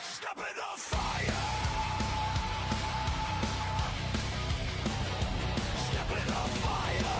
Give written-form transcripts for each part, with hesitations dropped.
Step in the fire. Step in the fire.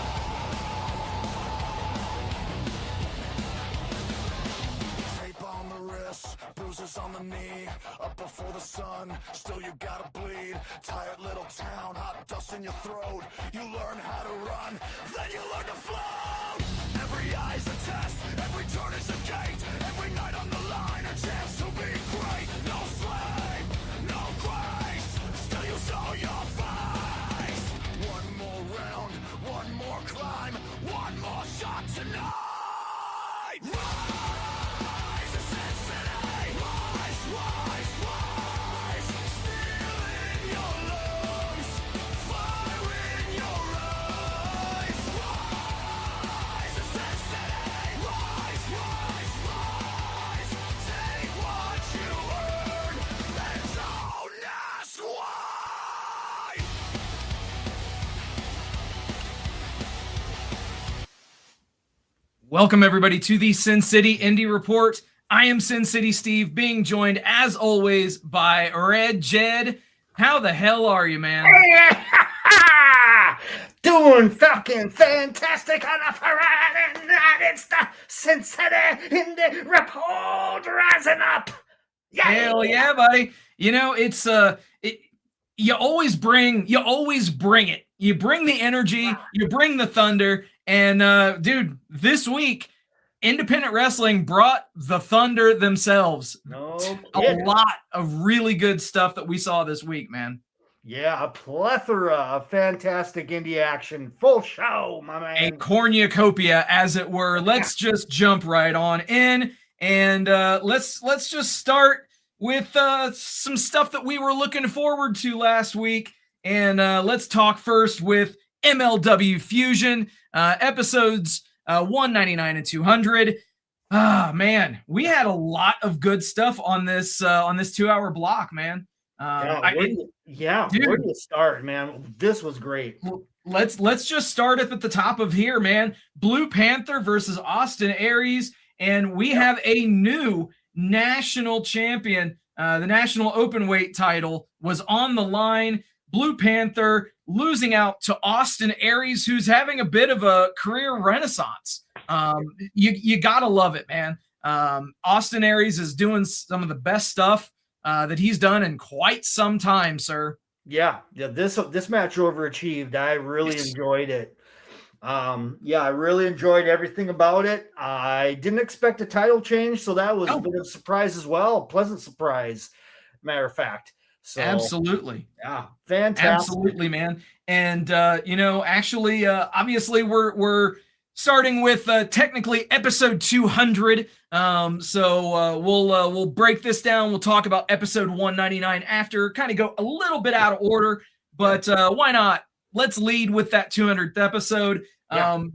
Tape on the wrist, bruises on the knee. Up before the sun, still you gotta bleed. Tired little town, hot dust in your throat. You learn how to run, then you learn to float. Every eye's a test, every turn is a gate. Every night on the line, a chance to be great. No slave, no grace, still you show your face. One more round, one more climb, one more shot tonight. Rise, Cincinnati, rise, rise, rise. Steel in your lungs, fire in your eyes. Rise, Cincinnati, rise, rise, rise. Take what you earn, and don't ask why. Welcome, everybody, to the Sin City Indy Report. I am Sin City Steve, being joined, as always, by RedJed. How the hell are you, man? Doing fucking fantastic on a Friday night. It's the Cincinnati Indy Report rising up. Yeah. Hell yeah, buddy. You know, it's you always bring it. You bring the energy, you bring the thunder, and dude, this week independent wrestling brought the thunder themselves. No A kidding. lot of really good stuff that we saw this week, man. Yeah, a plethora of fantastic indie action. Full show, my A man. cornucopia, as it were. Let's just jump right on in, and let's just start with some stuff that we were looking forward to last week. And let's talk first with MLW Fusion, episodes 199 and 200. Ah, man, we had a lot of good stuff on this 2-hour block, man. Dude, where do you start, man? This was great. Let's just start at the top of here, man. Blue Panther versus Austin Aries, and we have a new national champion. The national openweight title was on the line. Blue Panther losing out to Austin Aries, who's having a bit of a career renaissance. You gotta love it, man. Austin Aries is doing some of the best stuff that he's done in quite some time, sir. Yeah, this match overachieved. I really enjoyed it. I really enjoyed everything about it. I didn't expect a title change, so that was a bit of a surprise as well. A pleasant surprise, matter of fact. So, Absolutely. Yeah, fantastic. Absolutely, man. And actually, obviously, we're starting with technically episode 200. So we'll break this down. We'll talk about episode 199 after, kind of go a little bit out of order, but why not? Let's lead with that 200th episode.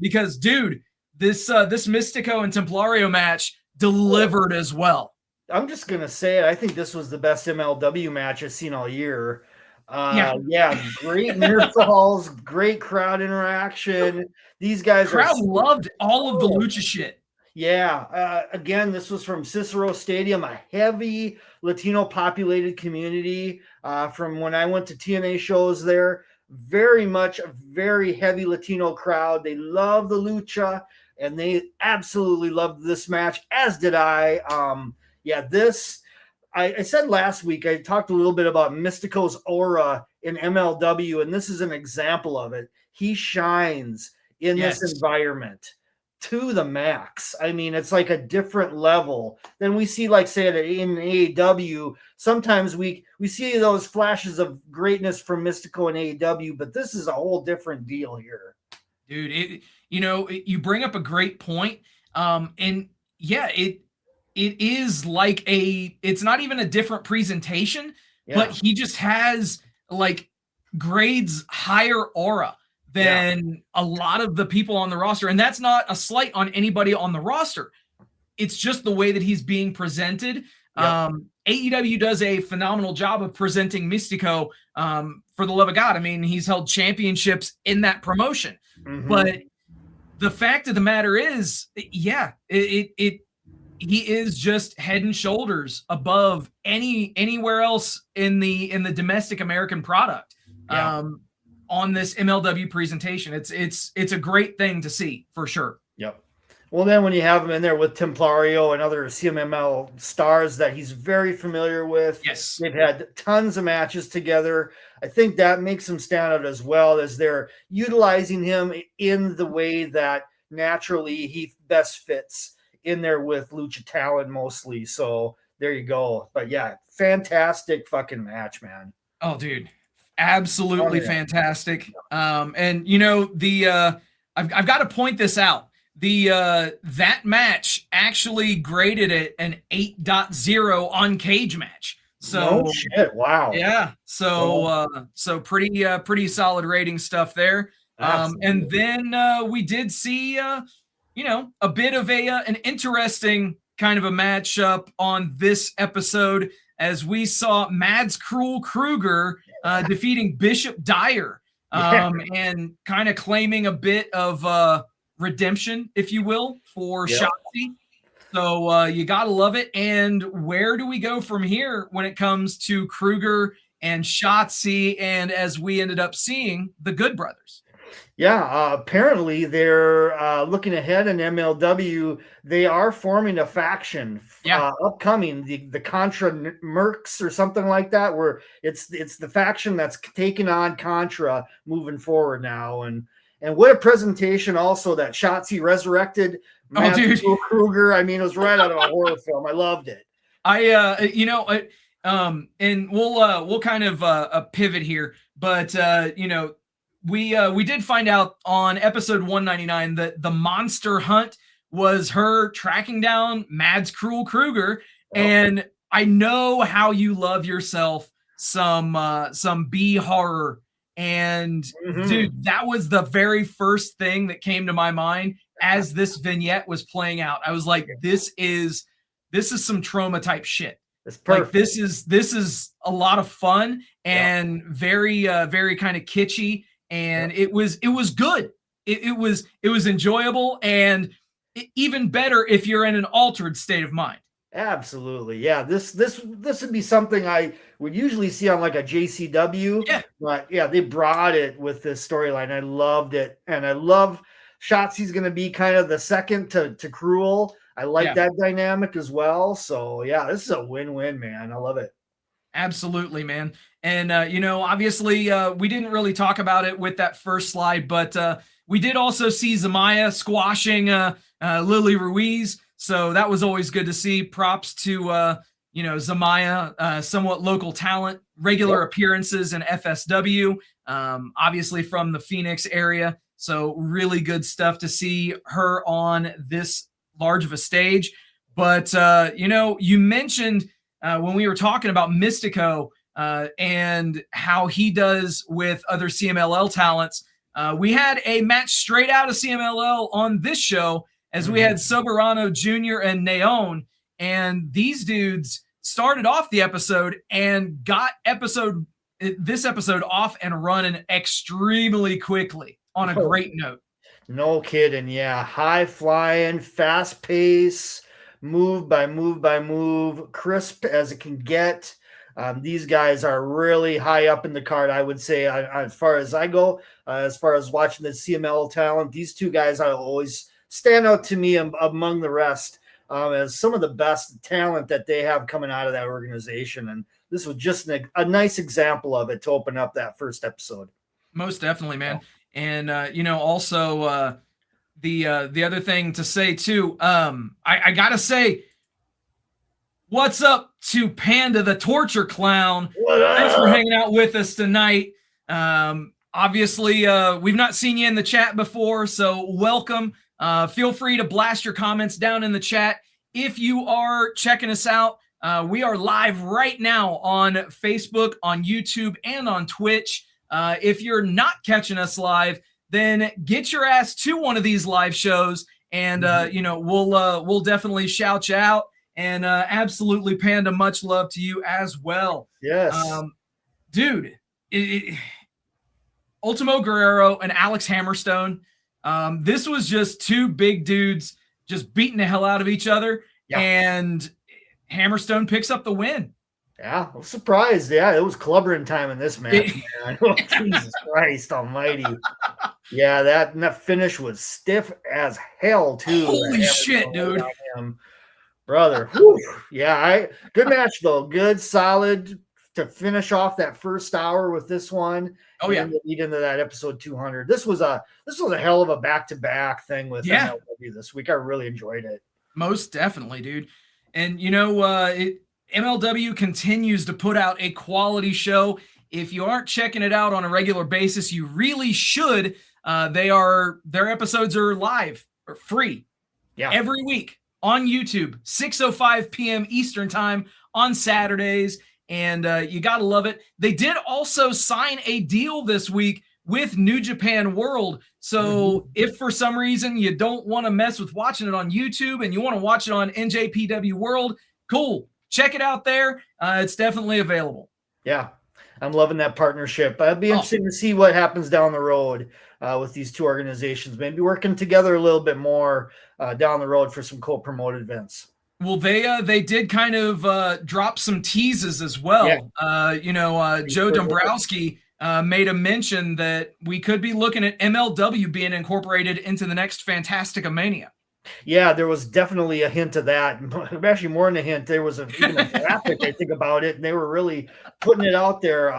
Because, dude, this Mystico and Templario match delivered as well. I'm just gonna say it. I think this was the best MLW match I've seen all year. Great near falls, great crowd interaction. These guys crowd loved all of the lucha shit. Yeah. Again, this was from Cicero Stadium, a heavy Latino populated community. From when I went to TNA shows there, very much a very heavy Latino crowd. They love the lucha, and they absolutely loved this match, as did I. I said last week, I talked a little bit about Mystico's aura in MLW, and this is an example of it. He shines in this environment to the max. I mean, it's like a different level than we see, like, say, in AEW. Sometimes we see those flashes of greatness from Mystico in AEW, but this is a whole different deal here. Dude, you bring up a great point. It is like it's not even a different presentation, but he just has like grades higher aura than a lot of the people on the roster. And that's not a slight on anybody on the roster. It's just the way that he's being presented. AEW does a phenomenal job of presenting Mystico, for the love of God. I mean, he's held championships in that promotion, but the fact of the matter is, yeah, he is just head and shoulders above anywhere else in the domestic American product. Yeah. On this MLW presentation, it's a great thing to see for sure. Yep. Well, then when you have him in there with Templario and other CMML stars that he's very familiar with, yes, they've had tons of matches together. I think that makes him stand out as well, as they're utilizing him in the way that naturally he best fits in there with Lucha Talent mostly. So there you go. But yeah, fantastic fucking match, man. Oh, dude, absolutely fantastic. And you know, I've got to point this out. That match actually graded it an 8.0 on Cage Match. So no shit. Wow. Yeah. So so pretty solid rating stuff there. And then we did see you know, a bit of an interesting kind of a matchup on this episode, as we saw Mads Cruel Kruger defeating Bishop Dyer and kind of claiming a bit of redemption, if you will, for Shotzi. So you gotta love it. And where do we go from here when it comes to Kruger and Shotzi, and as we ended up seeing the Good Brothers? Yeah, apparently they're looking ahead in MLW. They are forming a faction upcoming, the Contra Mercs or something like that, where it's the faction that's taking on Contra moving forward now. And what a presentation also that Shotzi resurrected Kruger. I mean, it was right out of a horror film. I loved it. You know, and we'll kind of pivot here, but you know, we did find out on episode 199 that the Monster Hunt was her tracking down Mads Cruel Kruger. And I know how you love yourself some B horror. And dude, that was the very first thing that came to my mind as this vignette was playing out. I was like, this is some trauma type shit. Like this is a lot of fun and very kind of kitschy. And it was good. It was enjoyable, and even better if you're in an altered state of mind. Absolutely, yeah. This would be something I would usually see on like a JCW. Yeah, but yeah, they brought it with this storyline. I loved it, and I love Shotzi's going to be kind of the second to Cruel. I like that dynamic as well. So yeah, this is a win-win, man. I love it. Absolutely, man. And, you know, obviously we didn't really talk about it with that first slide, but we did also see Zamaya squashing Lily Ruiz. So that was always good to see. Props to, you know, Zamaya, somewhat local talent, regular appearances in FSW, obviously from the Phoenix area. So really good stuff to see her on this large of a stage. But, you know, you mentioned when we were talking about Mystico and how he does with other CMLL talents, we had a match straight out of CMLL on this show, as we had Soberano Jr. and Neon, and these dudes started off the episode and got this episode off and running extremely quickly on a great note. No kidding. Yeah. High flying, fast pace, move by move by move, crisp as it can get. These guys are really high up in the card, I would say, as far as I go, as far as watching the CML talent. These two guys I always stand out to me among the rest as some of the best talent that they have coming out of that organization. And this was just a nice example of it to open up that first episode. Most definitely, man. And, you know, also the other thing to say, too, I got to say, what's up to Panda the Torture Clown? Thanks for hanging out with us tonight. Obviously, we've not seen you in the chat before, so welcome. Feel free to blast your comments down in the chat. If you are checking us out, we are live right now on Facebook, on YouTube, and on Twitch. If you're not catching us live, then get your ass to one of these live shows, and you know, we'll definitely shout you out. And absolutely, Panda, much love to you as well. Yes, dude. Ultimo Guerrero and Alex Hammerstone. This was just two big dudes just beating the hell out of each other, and Hammerstone picks up the win. Yeah, I was surprised. Yeah, it was clubbering time in this match, man. Oh, Jesus Christ almighty. Yeah, that finish was stiff as hell, too. Holy shit, dude. Brother. Yeah, good match, though. Good, solid to finish off that first hour with this one. Oh, yeah. And lead into that episode 200. This was a hell of a back-to-back thing with MLW this week. I really enjoyed it. Most definitely, dude. And, MLW continues to put out a quality show. If you aren't checking it out on a regular basis, you really should. Their episodes are live or free every week on YouTube, 6:05 p.m. Eastern time on Saturdays. And you got to love it. They did also sign a deal this week with New Japan World. So if for some reason you don't want to mess with watching it on YouTube and you want to watch it on NJPW World, cool. Check it out there. It's definitely available. Yeah, I'm loving that partnership. It'd be interesting to see what happens down the road with these two organizations, maybe working together a little bit more down the road for some co-promoted events. Well, they did kind of drop some teases as well. Joe Dombrowski made a mention that we could be looking at MLW being incorporated into the next Fantastica Mania. Yeah, there was definitely a hint of that. Actually, more than a hint, there was even a graphic, I think, about it, and they were really putting it out there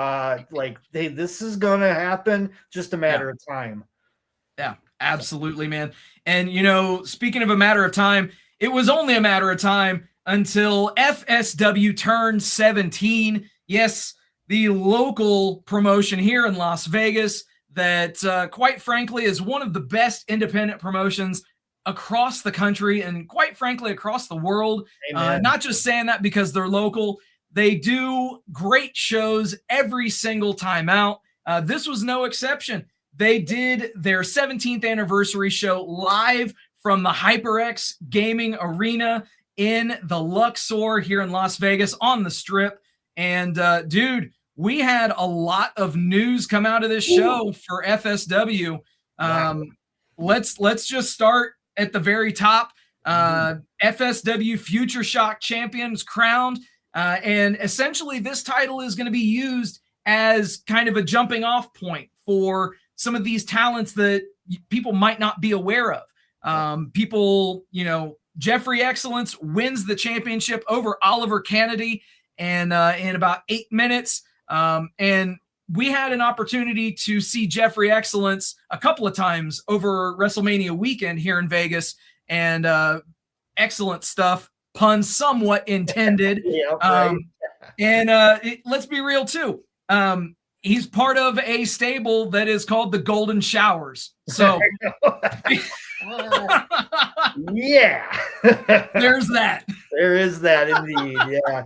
like, hey, this is going to happen, just a matter of time. Yeah, absolutely, man. And, speaking of a matter of time, it was only a matter of time until FSW turned 17. Yes, the local promotion here in Las Vegas that, quite frankly, is one of the best independent promotions across the country and, quite frankly, across the world. Not just saying that because they're local. They do great shows every single time out. This was no exception. They did their 17th anniversary show live from the HyperX Gaming Arena in the Luxor here in Las Vegas on the Strip. And, dude, we had a lot of news come out of this show for FSW. Let's just start at the very top. FSW Future Shock Champions crowned. And essentially this title is going to be used as kind of a jumping off point for some of these talents that people might not be aware of. Jeffrey Excellence wins the championship over Oliver Kennedy and in about 8 minutes. And we had an opportunity to see Jeffrey Excellence a couple of times over WrestleMania weekend here in Vegas, and excellent stuff, pun somewhat intended. Let's be real too. He's part of a stable that is called the Golden Showers. So yeah, there's that. There is that indeed. Yeah.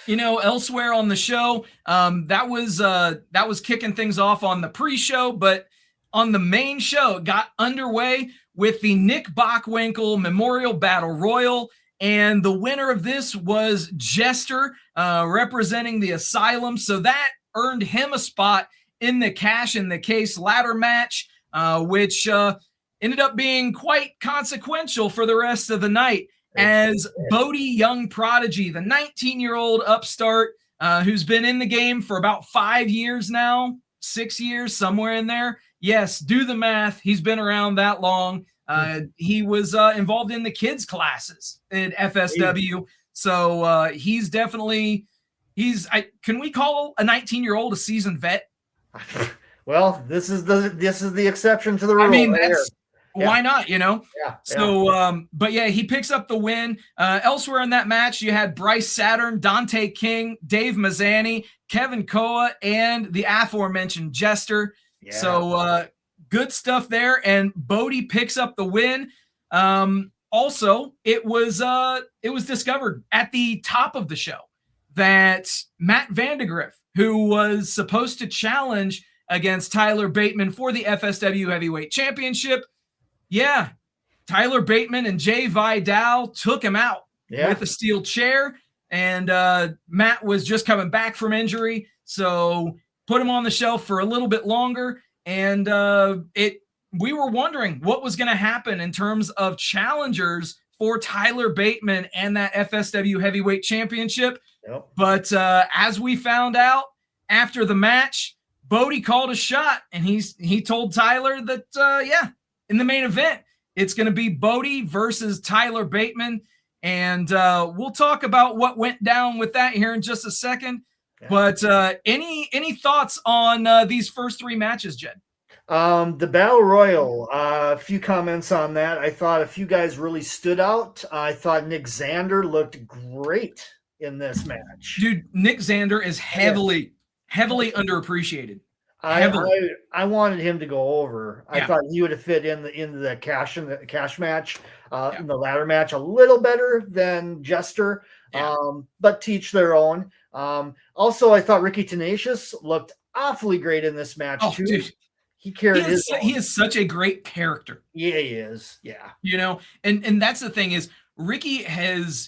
Elsewhere on the show, that was kicking things off on the pre-show, but on the main show, it got underway with the Nick Bockwinkel Memorial Battle Royal, and the winner of this was Jester, representing the Asylum. So that earned him a spot in the Cash in the Case ladder match, which ended up being quite consequential for the rest of the night, as Bodie Young Prodigy, the 19-year-old upstart who's been in the game for about 5 years now, 6 years, somewhere in there. Yes, do the math. He's been around that long. He was involved in the kids classes at FSW. So he's definitely, can we call a 19-year-old a seasoned vet? Well, this is the exception to the rule. I mean, why not, Yeah. So, but yeah, he picks up the win. Elsewhere in that match, you had Bryce Saturn, Dante King, Dave Mazzani, Kevin Koa, and the aforementioned Jester. Yeah. So, good stuff there. And Bodie picks up the win. Also, it was discovered at the top of the show that Matt Vandegrift, who was supposed to challenge against Tyler Bateman for the FSW Heavyweight Championship, Tyler Bateman and Jay Vidal took him out with a steel chair, and Matt was just coming back from injury, so put him on the shelf for a little bit longer. and we were wondering what was going to happen in terms of challengers for Tyler Bateman and that FSW Heavyweight Championship. Yep. But as we found out after the match, Bodie called a shot, and he told Tyler that, in the main event, it's going to be Bodie versus Tyler Bateman. And we'll talk about what went down with that here in just a second. Yeah. But any thoughts on these first three matches, Jed? The Battle Royal, a few comments on that. I thought a few guys really stood out. I thought Nick Xander looked great in this match. Dude, Nick Xander is heavily underappreciated. I wanted him to go over. I thought he would have fit in the cash match, in the ladder match a little better than Jester. But teach their own. Also, I thought Ricky Tenacious looked awfully great in this match too. Dude. He carried his own. He is such a great character. Yeah, he is. Yeah. You know, and that's the thing is Ricky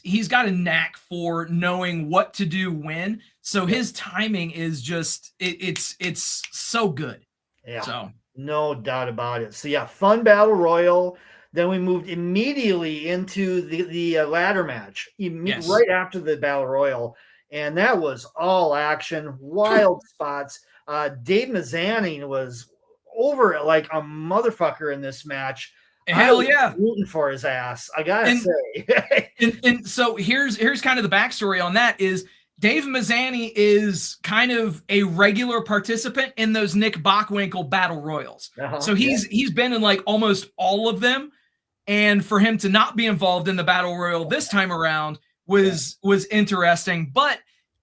he's got a knack for knowing what to do when. So his timing is just it's so good. Yeah. So no doubt about it. So yeah, fun Battle Royal. Then we moved immediately into the ladder match right after the Battle Royal. And that was all action, wild spots. Dave Mazzani was over it like a motherfucker in this match. Hell yeah. Rooting for his ass, I gotta say. and so here's kind of the backstory on that is Dave Mazzani is kind of a regular participant in those Nick Bockwinkel Battle Royals. So he's been in like almost all of them. And for him to not be involved in the Battle Royal this time around was interesting. But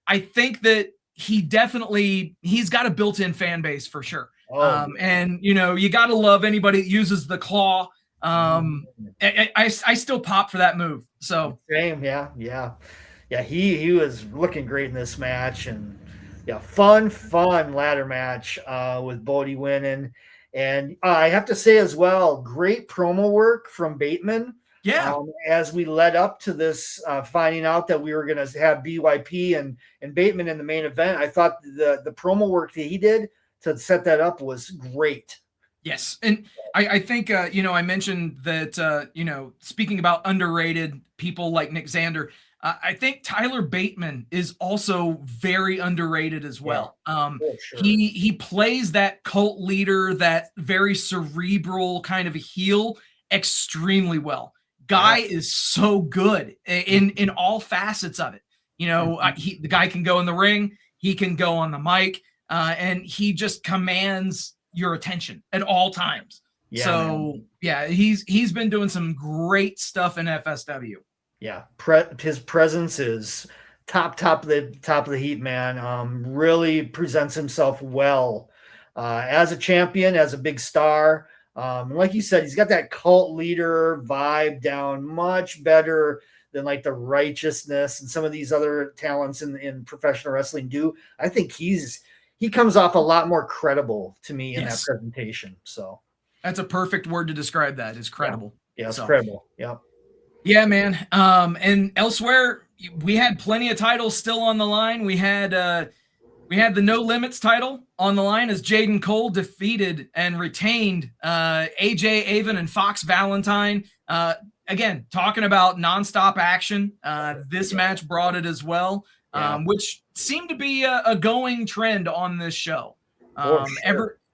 I think that he's got a built-in fan base for sure. And you know, you got to love anybody that uses the claw. I still pop for that move. So same. Yeah. He was looking great in this match, and fun ladder match with Bodie winning. And I have to say as well, great promo work from Bateman. Yeah. As we led up to this, finding out that we were going to have BYP and Bateman in the main event, I thought the promo work that he did to set that up was great. Yes. And I think, I mentioned that, speaking about underrated people like Nick Xander, I think Tyler Bateman is also very underrated as well. Sure. He plays that cult leader, that very cerebral kind of a heel extremely well. Guy is so good in all facets of it. You know, the guy can go in the ring, he can go on the mic, and he just commands your attention at all times. He's been doing some great stuff in FSW. Yeah, his presence is top of the heap, man. Really presents himself well as a champion, as a big star. Like you said, he's got that cult leader vibe down much better than like the Righteousness and some of these other talents in professional wrestling do. I think he comes off a lot more credible to me in that presentation. So that's a perfect word to describe that, is credible. Yeah, it's credible. Yeah. Yeah, man. And elsewhere, we had plenty of titles still on the line. We had the No Limits title on the line as Jaden Cole defeated and retained AJ Avon and Fox Valentine. Again, talking about nonstop action. This match brought it as well, which seemed to be a going trend on this show.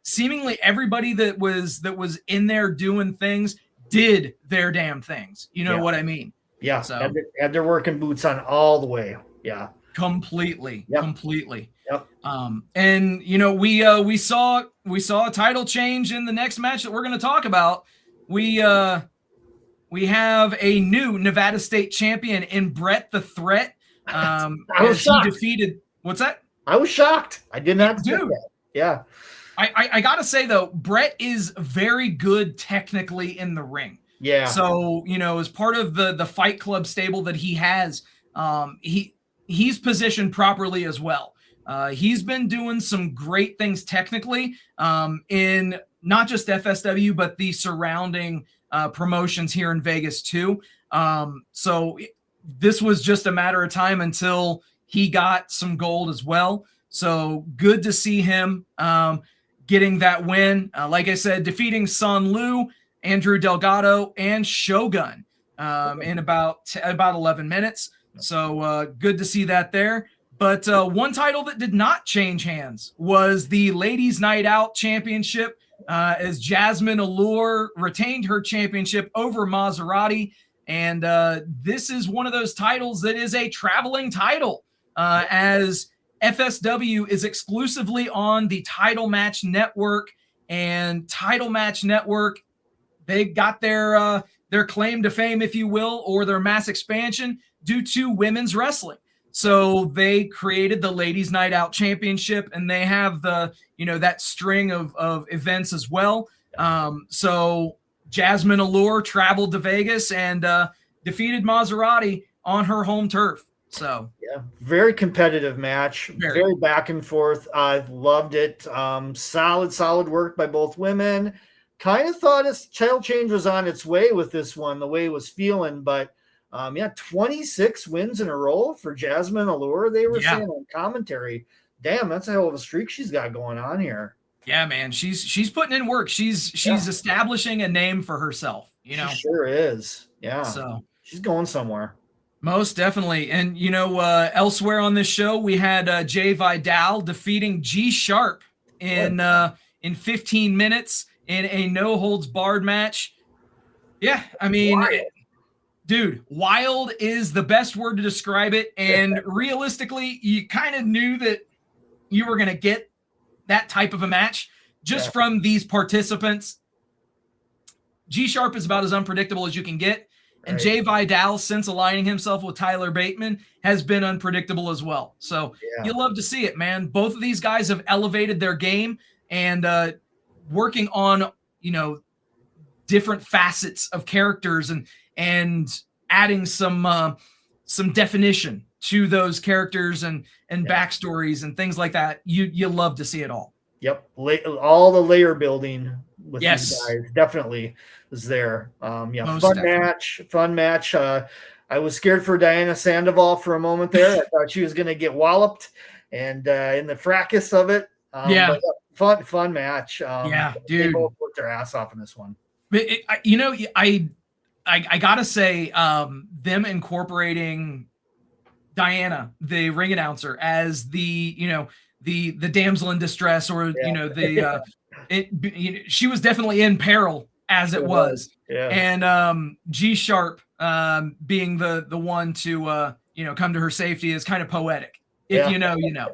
Seemingly everybody that was in there doing things did their damn things. You know what I mean? Yeah. So had their working boots on all the way. Yeah. Completely. Yep. And we saw a title change in the next match that we're going to talk about. We have a new Nevada State champion in Brett the Threat. I was shocked. He defeated. What's that? I was shocked. I did not do that. Yeah. I gotta say though, Brett is very good technically in the ring. Yeah. So, as part of the Fight Club stable that he has, he's positioned properly as well. He's been doing some great things technically in not just FSW, but the surrounding promotions here in Vegas too. So this was just a matter of time until he got some gold as well. So good to see him. getting that win. Like I said, defeating Sun Lu, Andrew Delgado, and Shogun in about 11 minutes. So good to see that there. But one title that did not change hands was the Ladies Night Out Championship, as Jasmine Allure retained her championship over Maserati. And this is one of those titles that is a traveling title, as FSW is exclusively on the Title Match Network. And Title Match Network, they got their claim to fame, if you will, or their mass expansion due to women's wrestling. So they created the Ladies Night Out Championship, and they have the, that string of events as well. So Jasmine Allure traveled to Vegas and defeated Maserati on her home turf. So yeah, very competitive match, very back and forth. I loved it. Solid work by both women. Kind of thought a title change was on its way with this one, the way it was feeling, but 26 wins in a row for Jasmine Allure. They were saying on commentary, damn, that's a hell of a streak she's got going on here. Yeah, man, she's putting in work. She's establishing a name for herself. She sure is. Yeah, so she's going somewhere. Most definitely. And elsewhere on this show, we had Jay Vidal defeating G Sharp in 15 minutes in a no holds barred match. Yeah, I mean. Dude, wild is the best word to describe it. And realistically, you kind of knew that you were going to get that type of a match just from these participants. G-Sharp is about as unpredictable as you can get. And Jay Vidal, since aligning himself with Tyler Bateman, has been unpredictable as well. So you love to see it, man. Both of these guys have elevated their game and working on, different facets of characters and adding some definition to those characters and backstories and things like that. You love to see it all. Yep. All the layer building with these guys definitely is there. Fun match. I was scared for Diana Sandoval for a moment there. I thought she was going to get walloped and in the fracas of it. But fun match. Dude. They both worked their ass off in this one. I gotta say, them incorporating Diana, the ring announcer, as the damsel in distress, or she was definitely in peril as it was. And G Sharp being the one to come to her safety is kind of poetic. If you know, you know.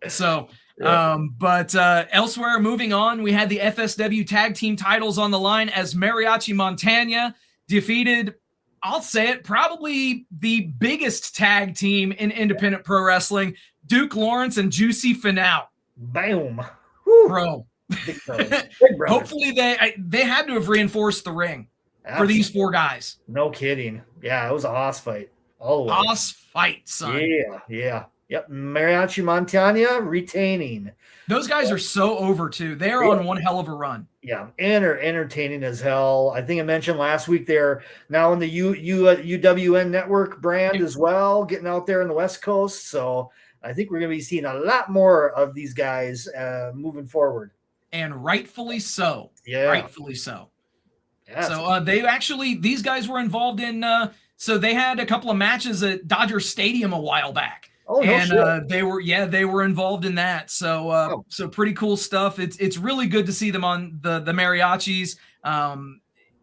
So. But elsewhere, moving on, we had the FSW tag team titles on the line as Mariachi Montana defeated, I'll say it, probably the biggest tag team in independent pro wrestling, Duke Lawrence and Juicy Finau. Boom. Bro. Hopefully they had to have reinforced the ring for these four guys. No kidding. Yeah, it was a hoss fight. All the way. Hoss fight, son. Yeah. Yep, Mariachi Montana retaining. Those guys are so over too. They're on one hell of a run. Yeah, and are entertaining as hell. I think I mentioned last week they're now in the UWN network brand as well, getting out there in the West Coast. So I think we're going to be seeing a lot more of these guys moving forward. And rightfully so. Yeah, rightfully so. Yeah. So these guys were involved in. So they had a couple of matches at Dodger Stadium a while back. Oh, no shit. They were involved in that. So so pretty cool stuff. It's really good to see them on the mariachis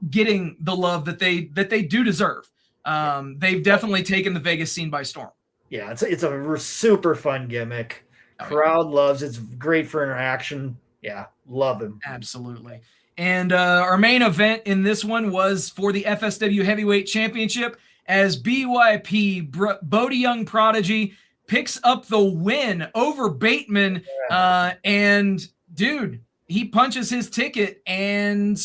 getting the love that they do deserve. They've definitely taken the Vegas scene by storm. Yeah, it's a super fun gimmick. Crowd loves it. It's great for interaction. Yeah, love him. Absolutely. And our main event in this one was for the FSW Heavyweight Championship, as BYP Bodie Young Prodigy picks up the win over Bateman. And dude, he punches his ticket, and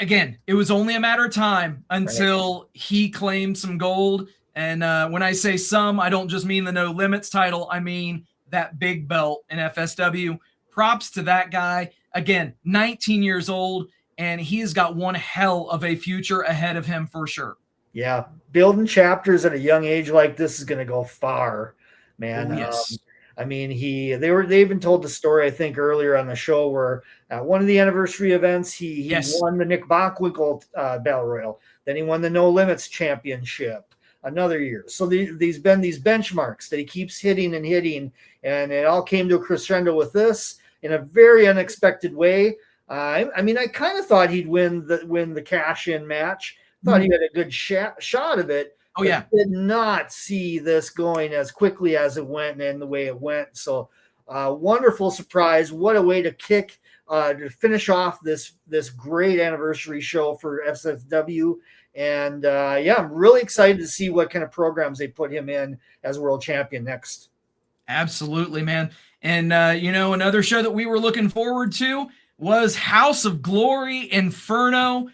again, it was only a matter of time until he claimed some gold. And when I say some, I don't just mean the No Limits title. I mean that big belt in FSW. Props to that guy. Again, 19 years old, and he has got one hell of a future ahead of him for sure. Yeah, building chapters at a young age like this is going to go far, man. Yes. I mean, they even told the story, I think, earlier on the show where at one of the anniversary events, he won the Nick Bockwinkel Battle Royal. Then he won the No Limits Championship another year. So these been these benchmarks that he keeps hitting and hitting, and it all came to a crescendo with this in a very unexpected way. I mean, I kind of thought he'd win the cash-in match. Thought he had a good shot of it. Oh, yeah. Did not see this going as quickly as it went and the way it went. So wonderful surprise. What a way to to finish off this great anniversary show for SSW. And I'm really excited to see what kind of programs they put him in as world champion next. Absolutely, man. And, another show that we were looking forward to was House of Glory Inferno.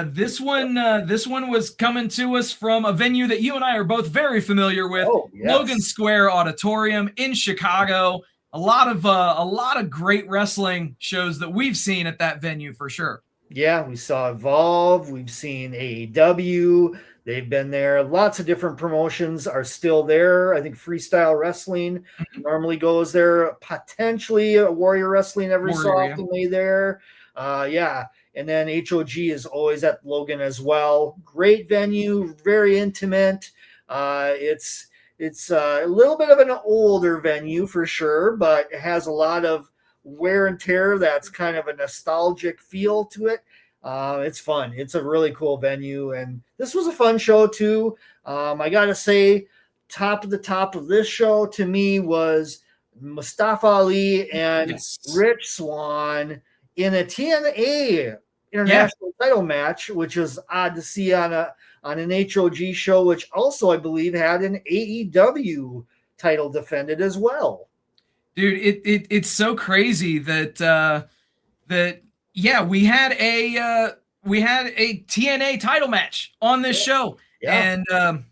This one was coming to us from a venue that you and I are both very familiar with, Logan Square Auditorium in Chicago. A lot of great wrestling shows that we've seen at that venue for sure. Yeah, we saw Evolve. We've seen AEW. They've been there. Lots of different promotions are still there. I think Freestyle Wrestling normally goes there. Potentially Warrior Wrestling every so often there. And then HOG is always at Logan as well. Great venue, very intimate. It's a little bit of an older venue for sure, but it has a lot of wear and tear. That's kind of a nostalgic feel to it. It's fun. It's a really cool venue, and this was a fun show too. I gotta say, top of this show to me was Mustafa Ali and Rich Swann in a TNA international title match, which is odd to see on an HOG show, which also I believe had an AEW title defended as well. Dude, it's so crazy that we had a TNA title match on this show. Yeah. And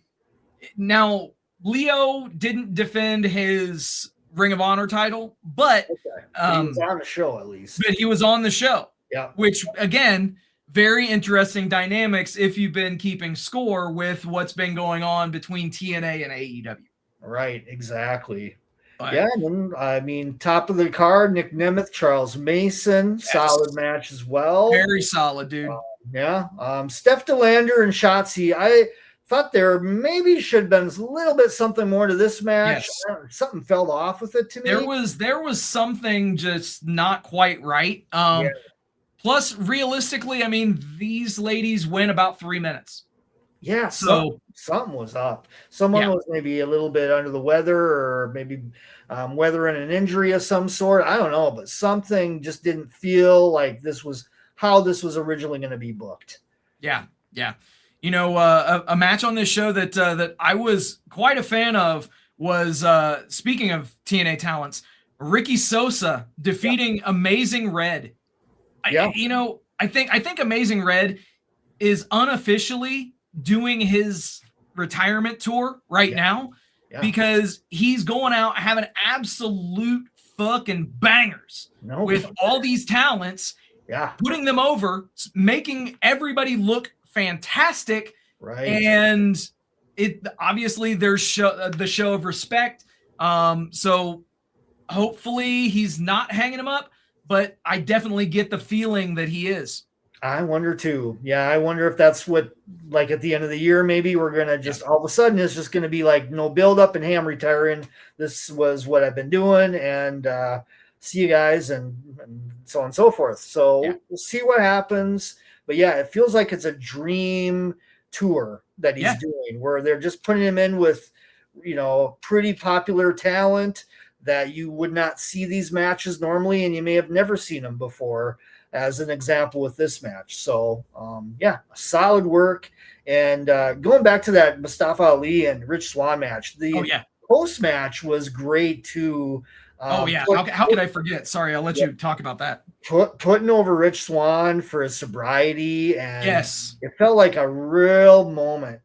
now Leo didn't defend his Ring of Honor title, but he was on the show at least. But he was on the show. Yeah. Which again, very interesting dynamics if you've been keeping score with what's been going on between TNA and AEW. Right, exactly. Yeah, and then, I mean, top of the card, Nick Nemeth, Charles Mason, solid match as well. Very solid, dude. Steph DeLander and Shotzi, I thought there maybe should have been a little bit something more to this match. Yes. Something fell off with it to me. There was something just not quite right. Plus, realistically, I mean, these ladies win about 3 minutes. Yeah, so something was up. Someone was maybe a little bit under the weather, or maybe weathering an injury of some sort. I don't know, but something just didn't feel like this was how this was originally going to be booked. Yeah. A match on this show that I was quite a fan of was, speaking of TNA talents, Ricky Sosa defeating Amazing Red. I think Amazing Red is unofficially doing his retirement tour right now because he's going out having absolute fucking bangers with all these talents, putting them over, making everybody look fantastic. Right. And it obviously there's the show of respect. So hopefully he's not hanging him up, but I definitely get the feeling that he is. I wonder too. Yeah, I wonder if that's what, like at the end of the year, maybe we're going to just all of a sudden it's just going to be like no build up and hey, I'm retiring. This was what I've been doing, and see you guys and so on and so forth. So we'll see what happens. But yeah, it feels like it's a dream tour that he's doing where they're just putting him in with, pretty popular talent that you would not see these matches normally, and you may have never seen them before, as an example with this match. So, solid work. And going back to that Mustafa Ali and Rich Swann match, the post-match was great too. How could I forget? Sorry, I'll let you talk about that. Putting over Rich Swann for his sobriety, and it felt like a real moment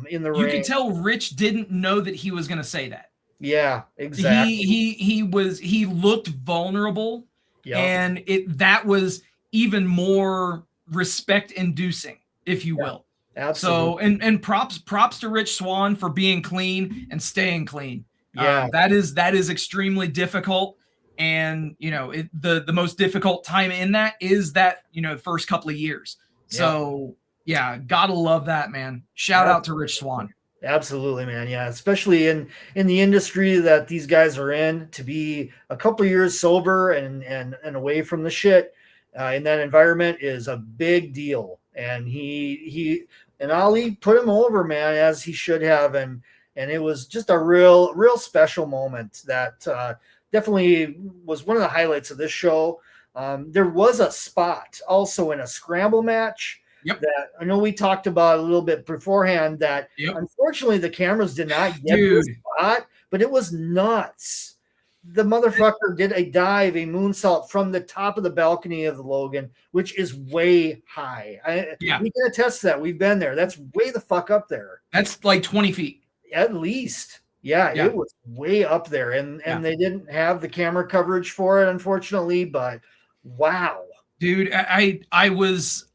in the ring. You could tell Rich didn't know that he was going to say that. Yeah, exactly. He looked vulnerable. Yep. And that was even more respect inducing, if you will. Absolutely. So, and props to Rich Swann for being clean and staying clean. Yeah. That is extremely difficult. And, the most difficult time in that is that, first couple of years. So yeah, gotta love that, man. Shout out to Rich Swann. Absolutely, man. Yeah, especially in the industry that these guys are in, to be a couple of years sober and away from the shit in that environment is a big deal. And he and Ali put him over, man, as he should have, and it was just a real special moment that definitely was one of the highlights of this show. There was a spot also in a scramble match. Yep. That I know we talked about a little bit beforehand that unfortunately the cameras did not get the spot, but it was nuts. The motherfucker did a dive, a moonsault from the top of the balcony of the Logan, which is way high. We can attest to that. We've been there. That's way the fuck up there. That's like 20 feet. At least. Yeah, it was way up there. And they didn't have the camera coverage for it, unfortunately, but wow. Dude, I was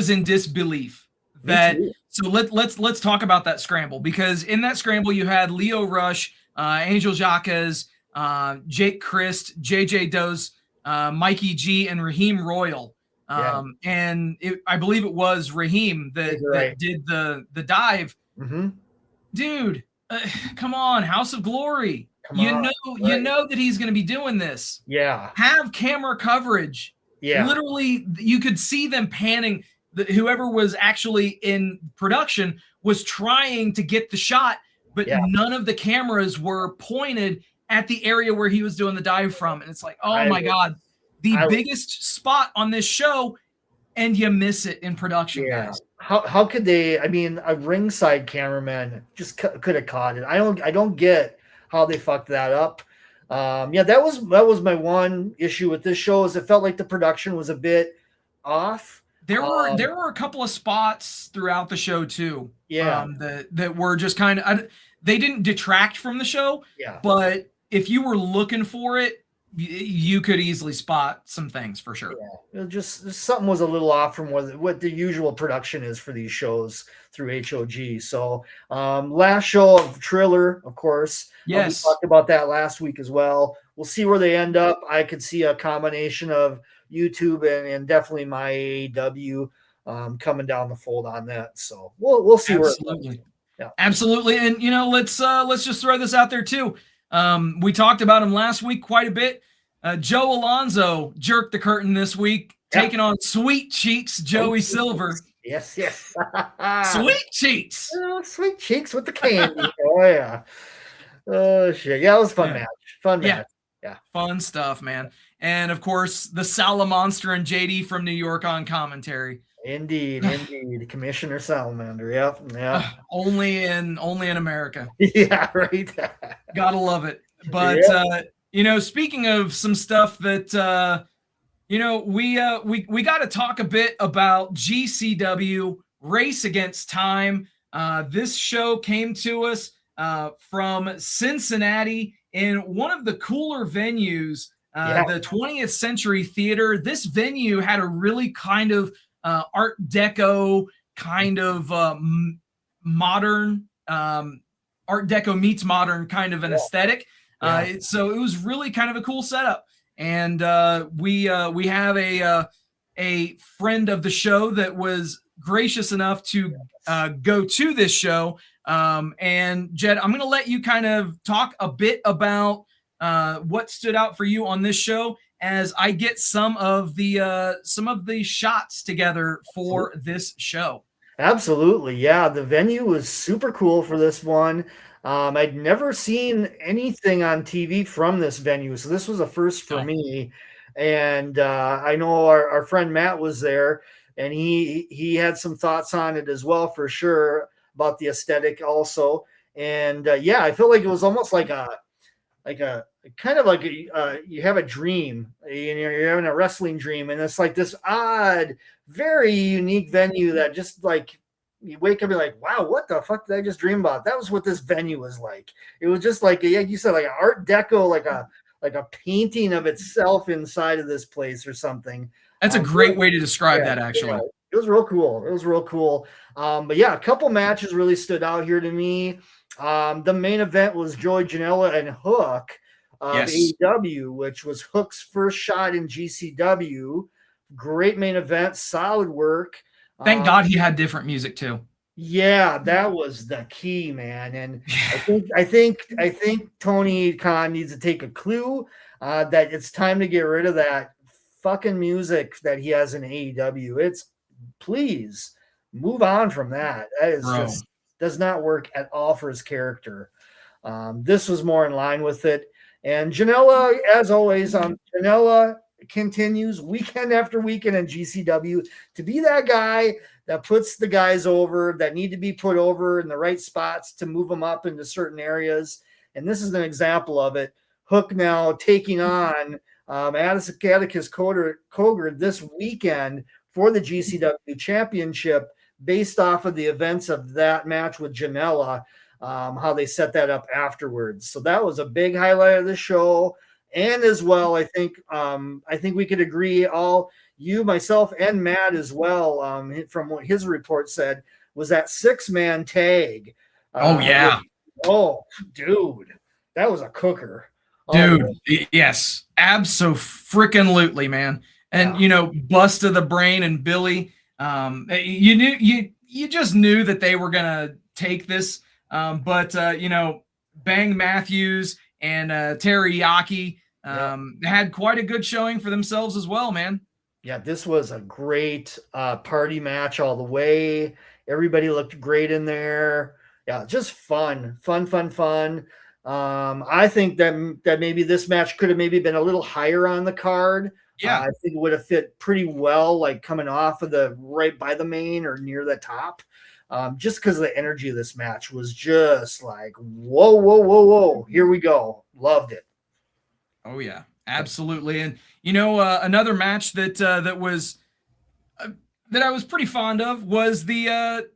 in disbelief that. So let's talk about that scramble, because in that scramble you had Leo Rush, Angel Jacques, Jake Christ, JJ Deux, Mikey G, and Raheem Royal. And I believe it was Raheem that did the dive. Mm-hmm. Dude, come on, House of Glory. You know that he's going to be doing this. Yeah. Have camera coverage. Yeah. Literally, you could see them panning. Whoever was actually in production was trying to get the shot, but none of the cameras were pointed at the area where he was doing the dive from. And it's like, oh my God, the biggest spot on this show, and you miss it in production, guys. How could they? I mean, a ringside cameraman just could have caught it. I don't get how they fucked that up. That was my one issue with this show, is it felt like the production was a bit off. There were a couple of spots throughout the show too. That were just kind of, they didn't detract from the show. Yeah. But if you were looking for it, you could easily spot some things for sure. Yeah. Just something was a little off from what the usual production is for these shows through HOG. So last show of Triller, of course. Yes. We talked about that last week as well. We'll see where they end up. I could see a combination of YouTube and definitely my AEW coming down the fold on that. So we'll see where it goes. Yeah. Absolutely. And let's just throw this out there too. We talked about him last week quite a bit. Joe Alonzo jerked the curtain this week, taking on Sweet Cheeks Joey Silver. Yes. Sweet Cheeks. Sweet Cheeks with the candy. Oh yeah. Oh shit. Yeah, it was a fun match. Fun match. Yeah. Fun stuff, man. And of course, the Salamonster and JD from New York on commentary. Indeed. Commissioner Salamander. Yeah. Only in America. Yeah, right. Gotta love it. But speaking of some stuff that we got to talk a bit about GCW Race Against Time. This show came to us from Cincinnati in one of the cooler venues. The 20th Century Theater. This venue had a really kind of Art Deco, kind of modern, Art Deco meets modern kind of an aesthetic. So it was really kind of a cool setup. And we have a friend of the show that was gracious enough to go to this show. And Jed, I'm going to let you kind of talk a bit about what stood out for you on this show, as I get some of the shots together for this show. Absolutely. Yeah. The venue was super cool for this one. I'd never seen anything on TV from this venue, so this was a first for me. And I know our friend Matt was there, and he had some thoughts on it as well, for sure, about the aesthetic also. And I feel like it was almost like a kind of like you have a dream, you're having a wrestling dream, and it's like this odd, very unique venue that just like you wake up and be like, wow, what the fuck did I just dream about? That was what this venue was like. It was just like you said, like an Art Deco, like a painting of itself inside of this place or something. That's a great way to describe that, actually. It was real cool. It was real cool. But yeah, a couple matches really stood out here to me. The main event was Joey Janela and Hook of AEW, which was Hook's first shot in GCW. Great main event, solid work. Thank God he had different music too. Yeah, that was the key, man. And I think Tony Khan needs to take a clue that it's time to get rid of that fucking music that he has in AEW. It's please move on from that. That is just does not work at all for his character. This was more in line with it. And Janela, as always, Janela continues weekend after weekend in GCW to be that guy that puts the guys over that need to be put over in the right spots to move them up into certain areas. And this is an example of it. Hook now taking on Atticus Cogar this weekend for the GCW championship based off of the events of that match with Janela, how they set that up afterwards. So that was a big highlight of the show. And as well, I think we could agree, all you, myself, and Matt as well, from what his report said, was that 6-man tag. Dude, that was a cooker. Dude, yes, abso-freaking-lutely, man. And Bust of the Brain and Billy, you just knew that they were gonna take this. But Bang Matthews and Teriyaki had quite a good showing for themselves as well, man. Yeah, this was a great party match all the way. Everybody looked great in there. Yeah, just fun. I think that maybe this match could have maybe been a little higher on the card. Yeah, I think it would have fit pretty well, like coming off of the right by the main or near the top. Just because the energy of this match was just like, whoa, here we go. Loved it. Oh yeah, absolutely. And another match that was that I was pretty fond of was the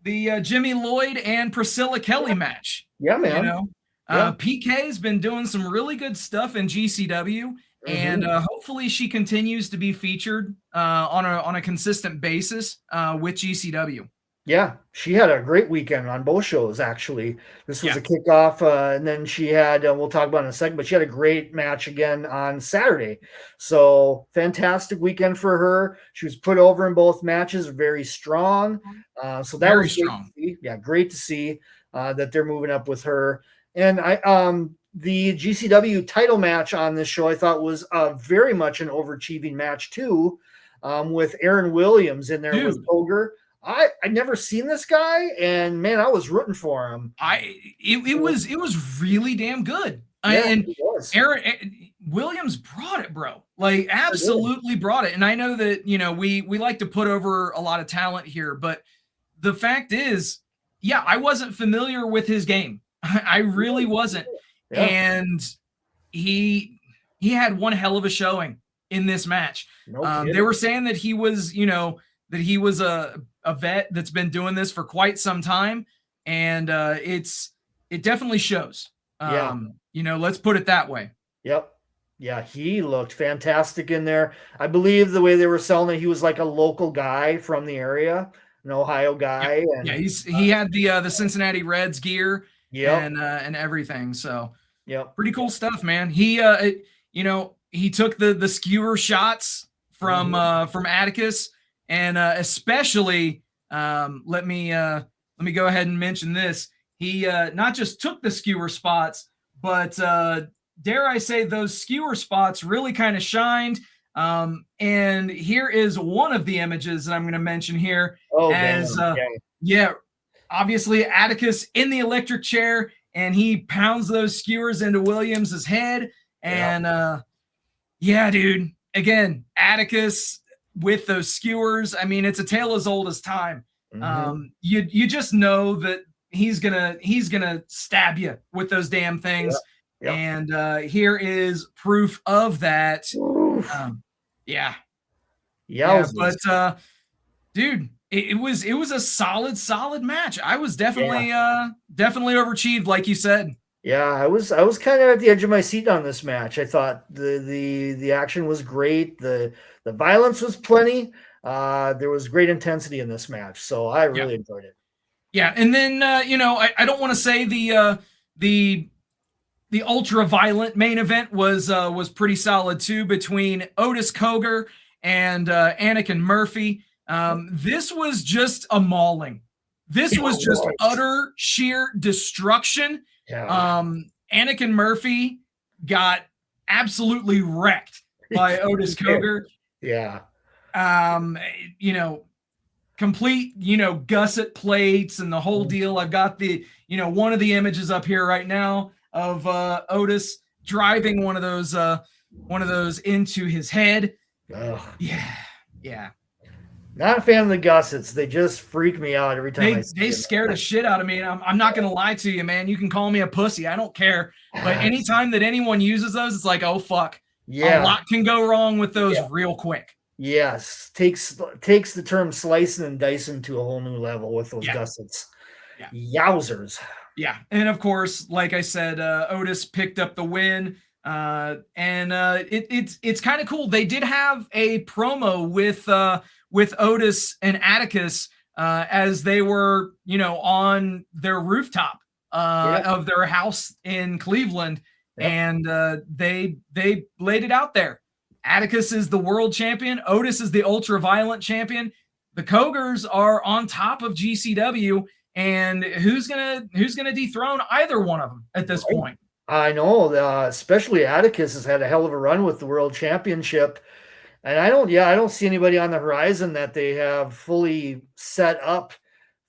Jimmy Lloyd and Priscilla Kelly match. Yeah, man. PK has been doing some really good stuff in GCW, and hopefully she continues to be featured on a consistent basis with GCW. Yeah, she had a great weekend on both shows, actually. This was a kickoff, and then she had, we'll talk about it in a second, but she had a great match again on Saturday. So fantastic weekend for her. She was put over in both matches, very strong. So that was strong. Great to see that they're moving up with her. And the GCW title match on this show, I thought was very much an overachieving match too, with Aaron Williams in there with Ogre. I'd never seen this guy, and man, I was rooting for him. It was really damn good. And Aaron Williams brought it, bro. Like absolutely brought it. And I know that we like to put over a lot of talent here, but the fact is, I wasn't familiar with his game. I really wasn't. Yeah. And he had one hell of a showing in this match. They were saying that he was, that he was a vet that's been doing this for quite some time, and it definitely shows. Let's put it that way. Yep. Yeah, he looked fantastic in there. I believe the way they were selling it, he was like a local guy from the area, an Ohio guy. Yeah, and he had the Cincinnati Reds gear and everything. So pretty cool stuff, man. He he took the skewer shots from Atticus. And especially, let me go ahead and mention this. He not just took the skewer spots, but dare I say, those skewer spots really kind of shined. And here is one of the images that I'm going to mention here. Obviously Atticus in the electric chair, and he pounds those skewers into Williams's head. And dude, again, Atticus with those skewers. I mean, it's a tale as old as time. You just know that he's gonna stab you with those damn things. And here is proof of that. But dude, it was a solid match. I was definitely overachieved, like you said. Yeah, I was kind of at the edge of my seat on this match. I thought the action was great. The violence was plenty. There was great intensity in this match, so I really enjoyed it. Yeah, and then I don't want to say the ultra violent main event was pretty solid too, between Otis Cogar and Anakin Murphy. This was just a mauling. This was just utter sheer destruction. Yeah. Anakin Murphy got absolutely wrecked by Otis Cogar. Yeah. Complete, gusset plates and the whole deal. I've got one of the images up here right now of Otis driving one of those into his head. Ugh. Yeah. Not a fan of the gussets. They just freak me out every time. They scare the shit out of me. And I'm not going to lie to you, man. You can call me a pussy. I don't care. But anytime that anyone uses those, it's like, oh, fuck. Yeah. A lot can go wrong with those real quick. Yes. Takes the term slicing and dicing to a whole new level with those gussets. Yeah. Yowzers. Yeah. And of course, like I said, Otis picked up the win. It's kind of cool. They did have a promo with Otis and Atticus as they were, on their rooftop of their house in Cleveland. Yep. And they laid it out there. Atticus is the world champion. Otis is the ultra violent champion. The Cogars are on top of GCW, and who's gonna dethrone either one of them at this point? I know, especially Atticus has had a hell of a run with the world championship. And I don't see anybody on the horizon that they have fully set up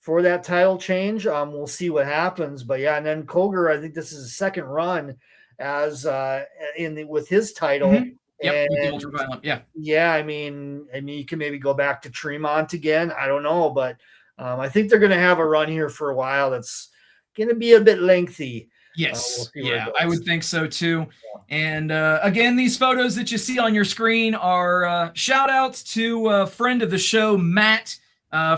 for that title change. We'll see what happens, but and then Cogar, I think this is his second run as with his title. Mm-hmm. Yep, with the ultraviolent. Yeah. I mean, you can maybe go back to Tremont again. I don't know, but I think they're going to have a run here for a while. That's going to be a bit lengthy. Yes. I would think so too. Yeah. And again, these photos that you see on your screen are shout outs to a friend of the show, Matt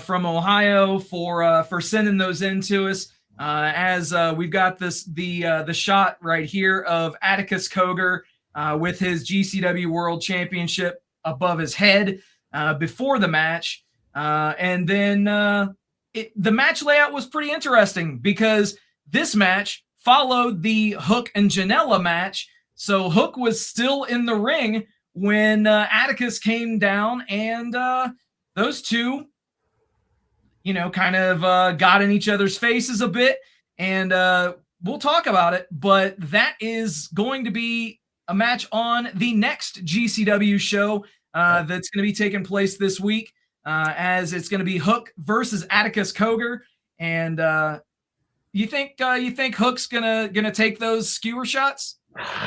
from Ohio, for sending those in to us. As we've got the shot right here of Atticus Cogar with his GCW World Championship above his head before the match. And then the match layout was pretty interesting because this match followed the Hook and Janela match. So Hook was still in the ring when Atticus came down, and those two, kind of got in each other's faces a bit. And we'll talk about it, but that is going to be a match on the next GCW show that's going to be taking place this week, as it's going to be Hook versus Atticus Cogar. And you think Hook's gonna take those skewer shots?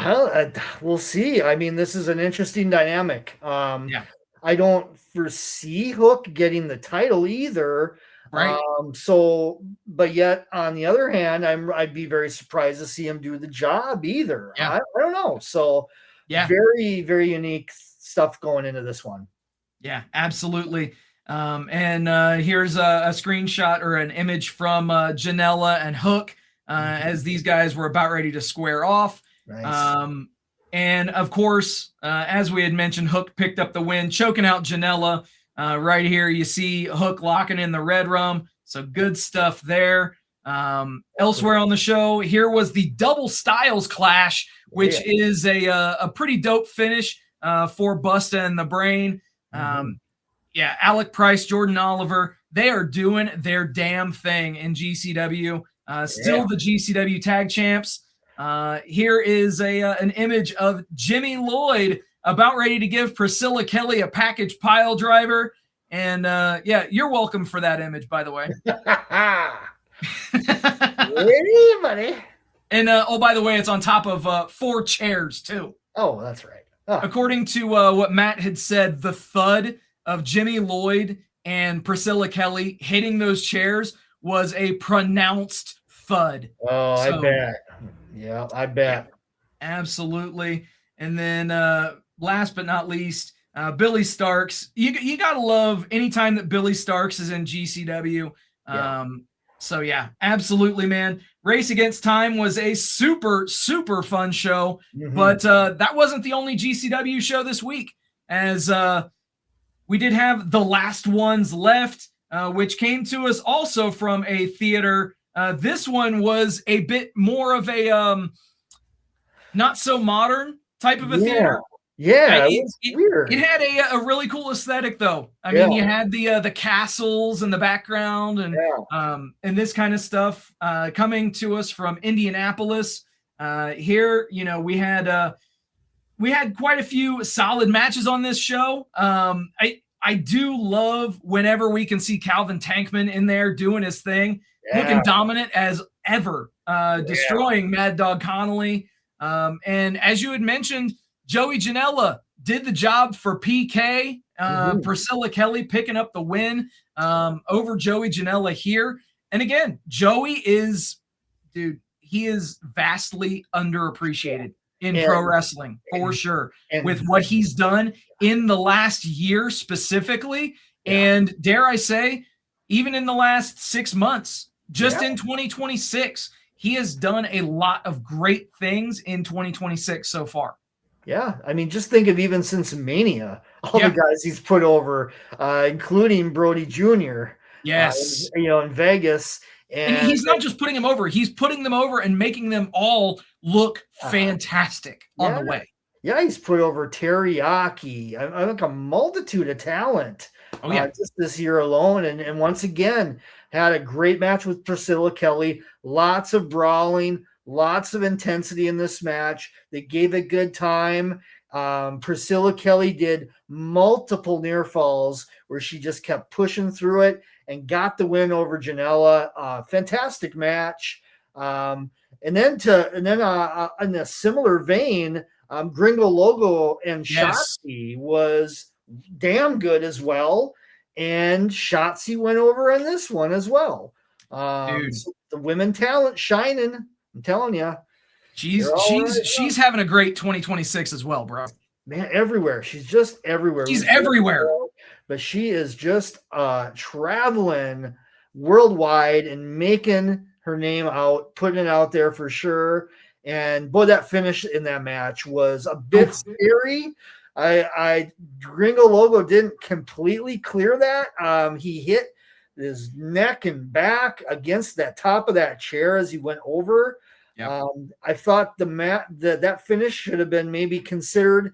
Well, we'll see. I mean, this is an interesting dynamic. I don't foresee Hook getting the title either. Right. But yet on the other hand, I'd be very surprised to see him do the job either. I don't know. So very, very unique stuff going into this one. Yeah, absolutely. And here's a screenshot or an image from Janela and Hook as these guys were about ready to square off. Nice. And of course, as we had mentioned, Hook picked up the win, choking out Janela. Right here, you see Hook locking in the red rum. So good stuff there. Elsewhere on the show, here was the Double Styles Clash, which is a pretty dope finish for Busta and the Brain. Alec Price, Jordan Oliver, they are doing their damn thing in GCW. Still the GCW tag champs. Here is an image of Jimmy Lloyd about ready to give Priscilla Kelly a package pile driver. And you're welcome for that image, by the way. Hey, buddy. And by the way, it's on top of 4 chairs too. Oh, that's right. Oh. According to what Matt had said, the thud of Jimmy Lloyd and Priscilla Kelly hitting those chairs was a pronounced thud. Oh, I bet. Yeah, I bet. Absolutely. And then last but not least, Billy Starks. You got to love anytime that Billy Starks is in GCW. Absolutely, man. Race Against Time was a super, super fun show. But that wasn't the only GCW show this week, as we did have The Last Ones Left, which came to us also from a theater. This one was a bit more of a not so modern type of a theater. Yeah, it was weird. It had a really cool aesthetic, though. I mean, you had the castles in the background and this kind of stuff coming to us from Indianapolis. Here, we had quite a few solid matches on this show. I do love whenever we can see Calvin Tankman in there doing his thing, looking dominant as ever, destroying Mad Dog Connolly. And as you had mentioned, Joey Janela did the job for PK. Priscilla Kelly picking up the win over Joey Janela here. And again, Joey is, dude, he is vastly underappreciated in pro wrestling for sure, with what he's done in the last year specifically. And dare I say, even in the last 6 months, just in 2026, he has done a lot of great things in 2026 so far. Yeah, I mean, just think of even since Mania, all the guys he's put over, including Brody Jr. Yes. In Vegas. And he's not just putting them over, he's putting them over and making them all look fantastic on the way. Yeah, he's put over Teriyaki. I think a multitude of talent just this year alone. And once again, had a great match with Priscilla Kelly. Lots of brawling, lots of intensity in this match. They gave it good time. Priscilla Kelly did multiple near falls where she just kept pushing through it and got the win over Janela. Fantastic match. And then in a similar vein, Gringo Logo and Shotzi was damn good as well. And Shotzi went over in this one as well. So the women talent shining. I'm telling you. She's having a great 2026 as well, bro. Man, everywhere. She's just everywhere. She's everywhere. But she is just traveling worldwide and making her name out, putting it out there for sure. And boy, that finish in that match was a bit scary. Gringo Logo didn't completely clear that. He hit his neck and back against that top of that chair as he went over. Yep. I thought that finish should have been maybe considered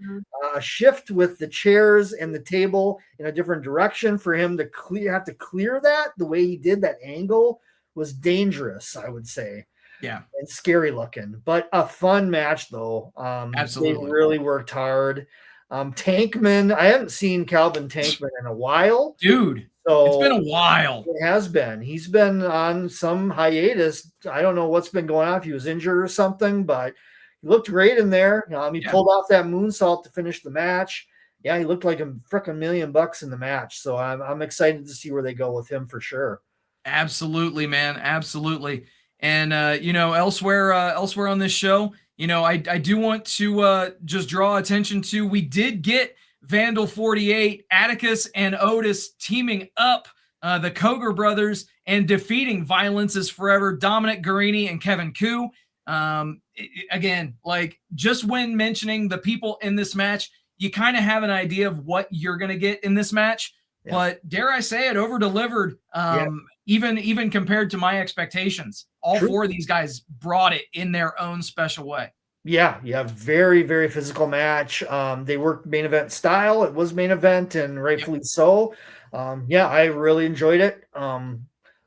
a shift with the chairs and the table in a different direction for him to have to clear that. The way he did that angle was dangerous, I would say. Yeah. And scary looking, but a fun match though. Absolutely. They really worked hard. Tankman, I haven't seen Calvin Tankman in a while. Dude. So it's been a while. It has been. He's been on some hiatus. I don't know what's been going on, if he was injured or something, but he looked great in there. He pulled off that moonsault to finish the match. Yeah, he looked like a freaking $1 million in the match. So I'm excited to see where they go with him for sure. Absolutely, man. Absolutely. And elsewhere on this show, I do want to just draw attention to, we did get Vandal 48, Atticus and Otis teaming up, the Koger brothers, and defeating Violence is Forever, Dominic Guarini and Kevin Koo. Again, like, just when mentioning the people in this match, you kind of have an idea of what you're going to get in this match. Yeah. But dare I say it, over-delivered, even compared to my expectations. All four of these guys brought it in their own special way. Yeah, very, very physical match. They worked main event style. It was main event, and rightfully so. I really enjoyed it. A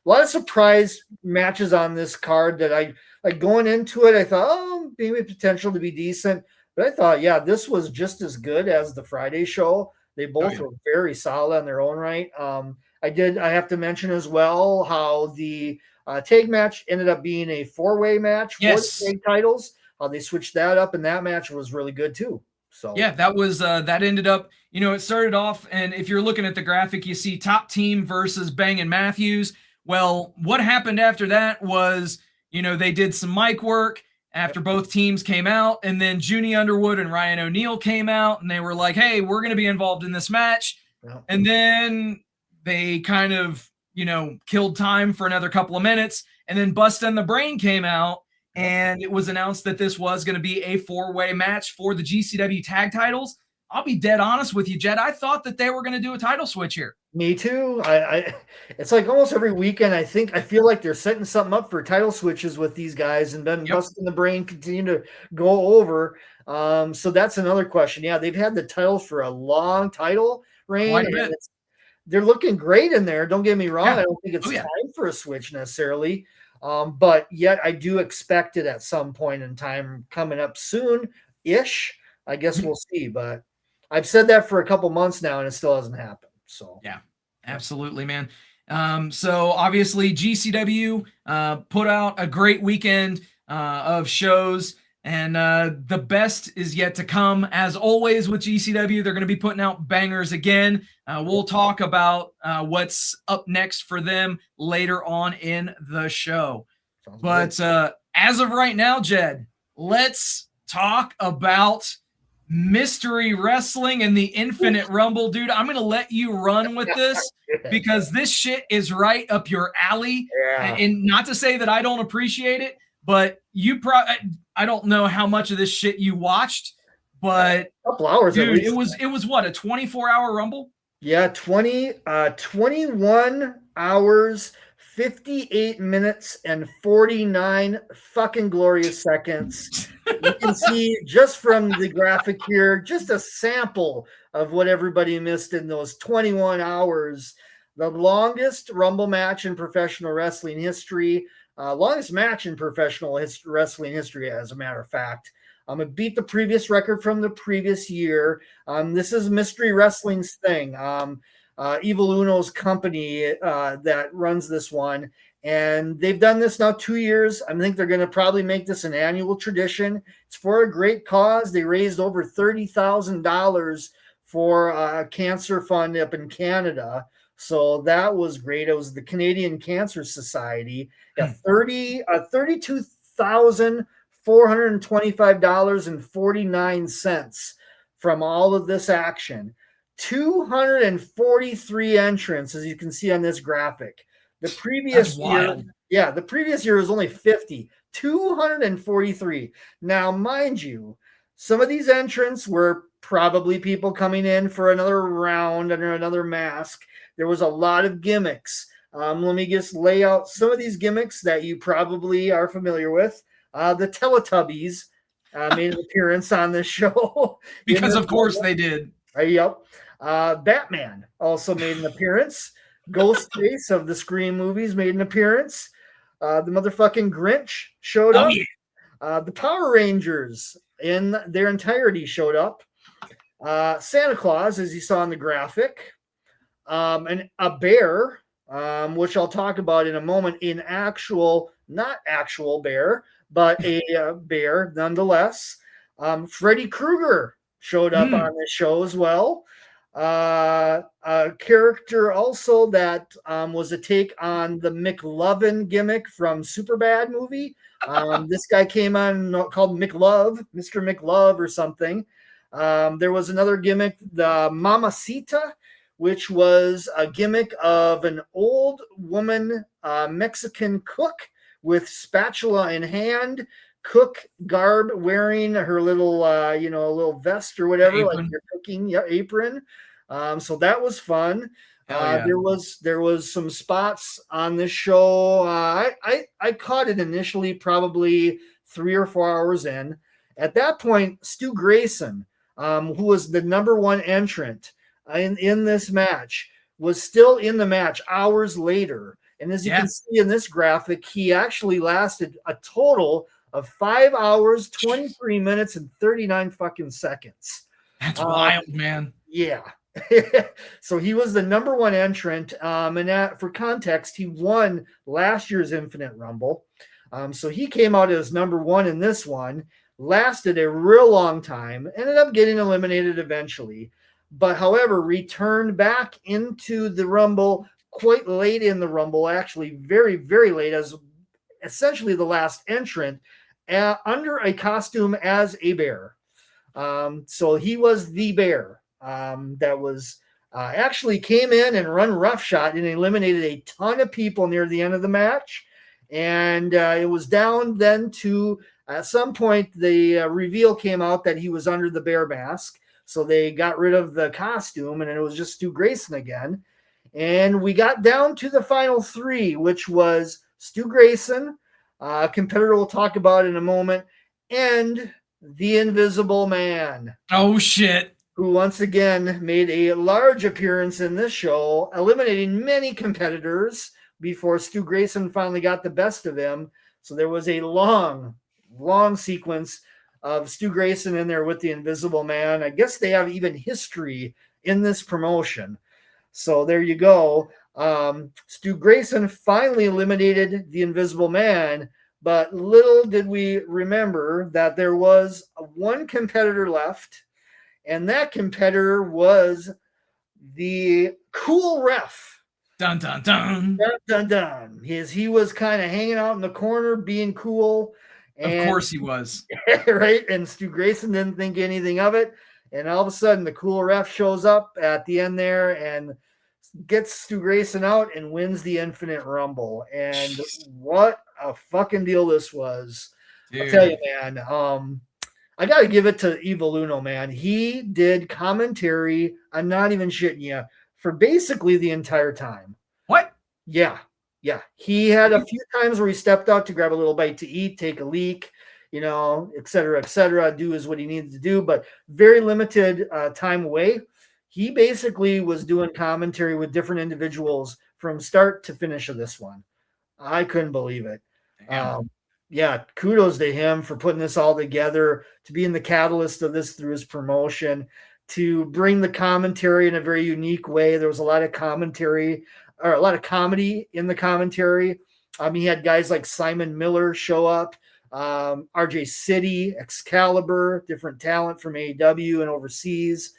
lot of surprise matches on this card that I like going into it. I thought, maybe potential to be decent, but I thought, this was just as good as the Friday show. They both were very solid on their own right. I have to mention as well how the tag match ended up being a 4-way match for the tag titles. How they switched that up, and that match was really good too. So that was that ended up, it started off, and if you're looking at the graphic, you see Top Team versus Bang and Matthews. Well, what happened after that was, they did some mic work after both teams came out, and then Junie Underwood and Ryan O'Neal came out, and they were like, hey, we're going to be involved in this match. And then they kind of, killed time for another couple of minutes, and then Bust and the Brain came out, and it was announced that this was going to be a 4-way match for the GCW tag titles. I'll be dead honest with you, Jed. I thought that they were going to do a title switch here. Me too. It's like almost every weekend. I feel like they're setting something up for title switches with these guys, and then busting the brain continue to go over. So that's another question. Yeah, they've had the titles for a long title reign. And they're looking great in there. Don't get me wrong. I don't think it's time for a switch necessarily. But yet I do expect it at some point in time coming up soon-ish. I guess we'll see. But I've said that for a couple months now, and it still hasn't happened. So yeah, absolutely, man. So obviously GCW put out a great weekend of shows, and the best is yet to come. As always with GCW, they're going to be putting out bangers again. We'll talk about what's up next for them later on in the show. But as of right now, Jed, let's talk about Mystery Wrestling and the Infinite Rumble. Dude, I'm going to let you run with this because this shit is right up your alley. Yeah. And not to say that I don't appreciate it, but I don't know how much of this shit you watched, but a couple hours, dude, it was what, a 24-hour Rumble? Yeah, 21 hours, 58 minutes, and 49 fucking glorious seconds. You can see just from the graphic here, just a sample of what everybody missed in those 21 hours. The longest Rumble match in professional wrestling history, longest match in professional wrestling history, as a matter of fact. It beat the previous record from the previous year. This is Mystery Wrestling's thing. Evil Uno's company that runs this one. And they've done this now 2 years. I think they're going to probably make this an annual tradition. It's for a great cause. They raised over $30,000 for a cancer fund up in Canada. So that was great. It was the Canadian Cancer Society. $32,425.49 from all of this action. 243 entrants, as you can see on this graphic. The previous year was only 50. 243. Now, mind you, some of these entrants were probably people coming in for another round under another mask. There was a lot of gimmicks. Let me just lay out some of these gimmicks that you probably are familiar with. The Teletubbies made an appearance on this show. Because of course they did. Yep. Batman also made an appearance. Ghostface of the Scream movies made an appearance. The motherfucking Grinch showed up. Yeah. The Power Rangers in their entirety showed up. Santa Claus, as you saw in the graphic. And a bear, which I'll talk about in a moment, not actual bear, but a bear nonetheless. Freddy Krueger showed up on this show as well. A character also that was a take on the McLovin gimmick from Superbad movie. This guy came on called McLove, Mr. McLove or something. There was another gimmick, the Mamacita, which was a gimmick of an old woman Mexican cook with spatula in hand, cook garb, wearing her little, a little vest or whatever, apron. Like you're cooking apron. So that was fun. There was some spots on this show. I caught it initially, probably 3 or 4 hours in. At that point, Stu Grayson, who was the number one entrant in this match, was still in the match hours later. And as you can see in this graphic, he actually lasted a total of 5 hours, 23 minutes, and 39 fucking seconds. That's wild, man. Yeah. So he was the number one entrant. And for context, he won last year's Infinite Rumble. So he came out as number one in this one, lasted a real long time, ended up getting eliminated eventually. But however, returned back into the Rumble quite late in the Rumble, actually very, very late, as essentially the last entrant, under a costume as a bear. So he was the bear that was actually came in and run roughshod and eliminated a ton of people near the end of the match. And it was down then to, at some point, the reveal came out that he was under the bear mask. So they got rid of the costume, and it was just Stu Grayson again. And we got down to the final 3, which was Stu Grayson, a competitor we'll talk about in a moment, and the Invisible Man. Oh, shit. Who once again made a large appearance in this show, eliminating many competitors before Stu Grayson finally got the best of him. So there was a long sequence of Stu Grayson in there with the Invisible Man. I guess they have even history in this promotion. So there you go. Stu Grayson finally eliminated the Invisible Man, but little did we remember that there was one competitor left, and that competitor was the Cool Ref. Dun, dun, dun. Dun, dun, dun. He was kind of hanging out in the corner, being cool. And, of course he was. Right? And Stu Grayson didn't think anything of it. And all of a sudden, the Cool Ref shows up at the end there and gets Stu Grayson out and wins the Infinite Rumble. And what a fucking deal this was. Dude. I'll tell you, man. I got to give it to Evil Uno, man. He did commentary, I'm not even shitting you, for basically the entire time. What? Yeah. He had a few times where he stepped out to grab a little bite to eat, take a leak, et cetera, do what he needed to do, but very limited time away. He basically was doing commentary with different individuals from start to finish of this one. I couldn't believe it. Kudos to him for putting this all together, to being the catalyst of this through his promotion, to bring the commentary in a very unique way. There was a lot of commentary, or a lot of comedy in the commentary. He had guys like Simon Miller show up, RJ City, Excalibur, different talent from AEW and overseas.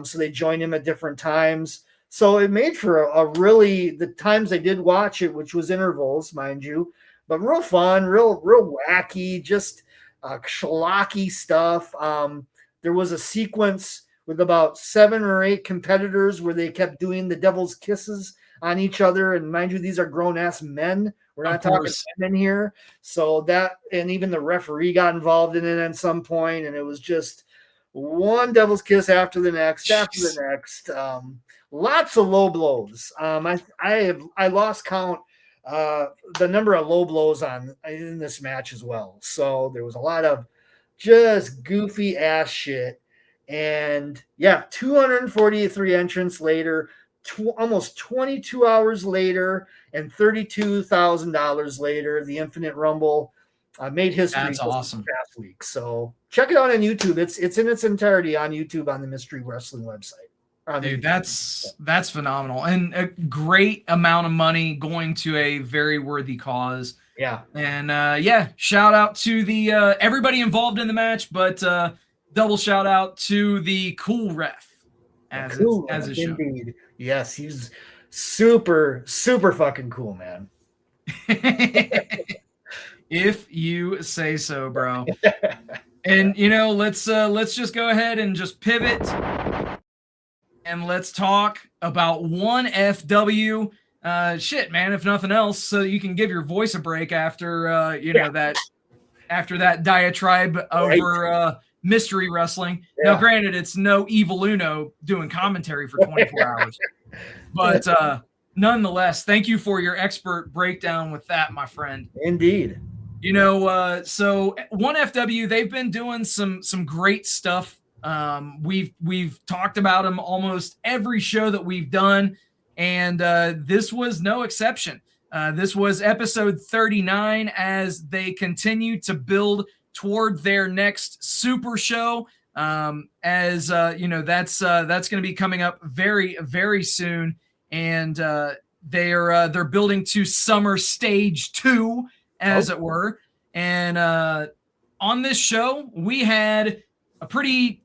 So they joined him at different times. So it made for a really, the times I did watch it, which was intervals, mind you, but real fun, real wacky, just schlocky stuff. There was a sequence with about 7 or 8 competitors where they kept doing the devil's kisses on each other. And mind you, these are grown-ass men. We're not talking women here. So that, and even the referee got involved in it at some point, and it was just one devil's kiss after the next. Lots of low blows. I lost count the number of low blows in this match as well. So there was a lot of just goofy ass shit. And 243 entrants later, almost 22 hours later, and $32,000 later, the Infinite Rumble made history. That's awesome. Past week. So check it out on YouTube. It's in its entirety on YouTube on the Mystery Wrestling website. Dude, that's phenomenal, and a great amount of money going to a very worthy cause. Yeah, and shout out to the everybody involved in the match, but double shout out to the Cool Ref as it should. Indeed. Yes, he's super fucking cool, man. If you say so, bro. And let's just go ahead and just pivot. And let's talk about 1FW. Shit, man, if nothing else, so you can give your voice a break after that diatribe over mystery wrestling. Now, granted, it's no Evil Uno doing commentary for 24 hours. But nonetheless, thank you for your expert breakdown with that, my friend. Indeed. So 1FW, they've been doing some great stuff. We've talked about them almost every show that we've done, and this was no exception. This was episode 39 as they continue to build toward their next super show. That's going to be coming up very, very soon, and they're building to Summer Stage 2, as it were. And on this show, we had a pretty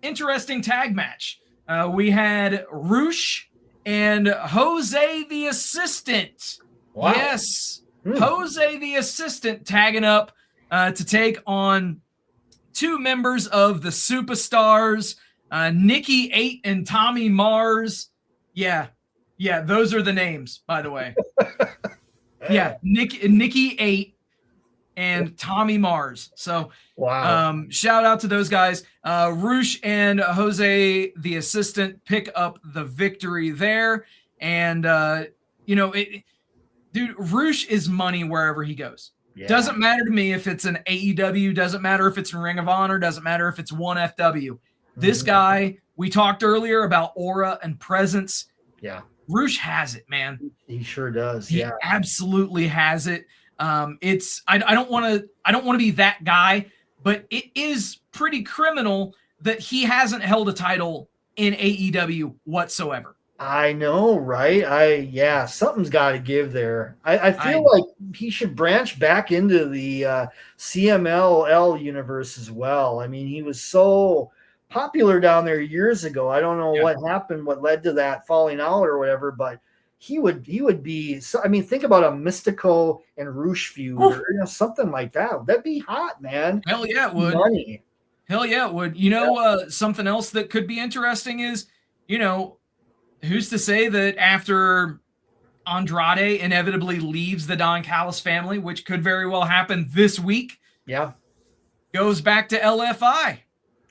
interesting tag match. We had Roosh and Jose the Assistant. Wow. Yes. Jose the Assistant tagging up to take on 2 members of the Superstars, Nikki 8 and Tommy Mars. Yeah, those are the names, by the way. Nikki 8 and Tommy Mars. So wow. Shout out to those guys. Roosh and Jose, the assistant, pick up the victory there. And, dude, Roosh is money wherever he goes. Yeah. Doesn't matter to me if it's an AEW, doesn't matter if it's in Ring of Honor, doesn't matter if it's 1FW. This guy, we talked earlier about aura and presence. Yeah. Roosh has it, man. He sure does. He absolutely has it. I don't want to be that guy, but it is pretty criminal that he hasn't held a title in AEW whatsoever. I know, right? Something's got to give there. I feel like he should branch back into the CMLL universe as well. I mean, he was so popular down there years ago. I don't know what happened, what led to that falling out or whatever, but he would be. I mean, think about a Mystico and Roosh feud or something like that. That'd be hot, man. Hell yeah, it would. Money. Hell yeah, it would. Something else that could be interesting is, who's to say that after Andrade inevitably leaves the Don Callis family, which could very well happen this week, goes back to LFI.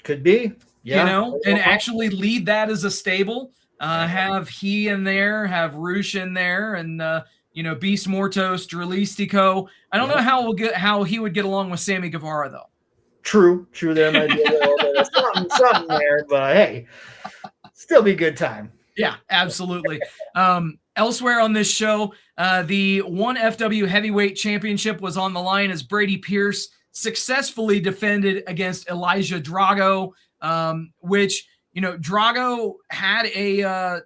Could be. Yeah. And actually lead that as a stable. Have he in there, have Roosh in there, and Beast Mortos, Dralistico. I don't know how he would get along with Sammy Guevara though. True. There might be a little bit of something there, but hey, still be a good time. Yeah, absolutely. Elsewhere on this show, the 1FW Heavyweight Championship was on the line as Brady Pierce successfully defended against Elijah Drago, which Drago had a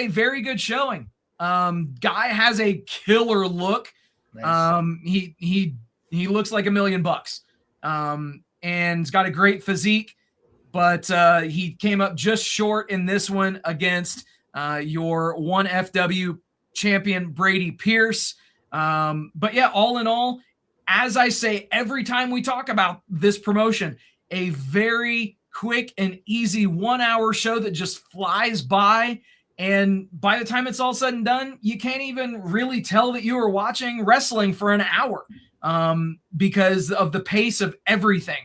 very good showing. Guy has a killer look. Nice. He looks like $1 million, and he's got a great physique. But he came up just short in this one against your 1FW champion, Brady Pierce. But yeah, all in all, as I say every time we talk about this promotion, a very quick and easy 1 hour show that just flies by. And by the time it's all said and done, you can't even really tell that you were watching wrestling for an hour because of the pace of everything.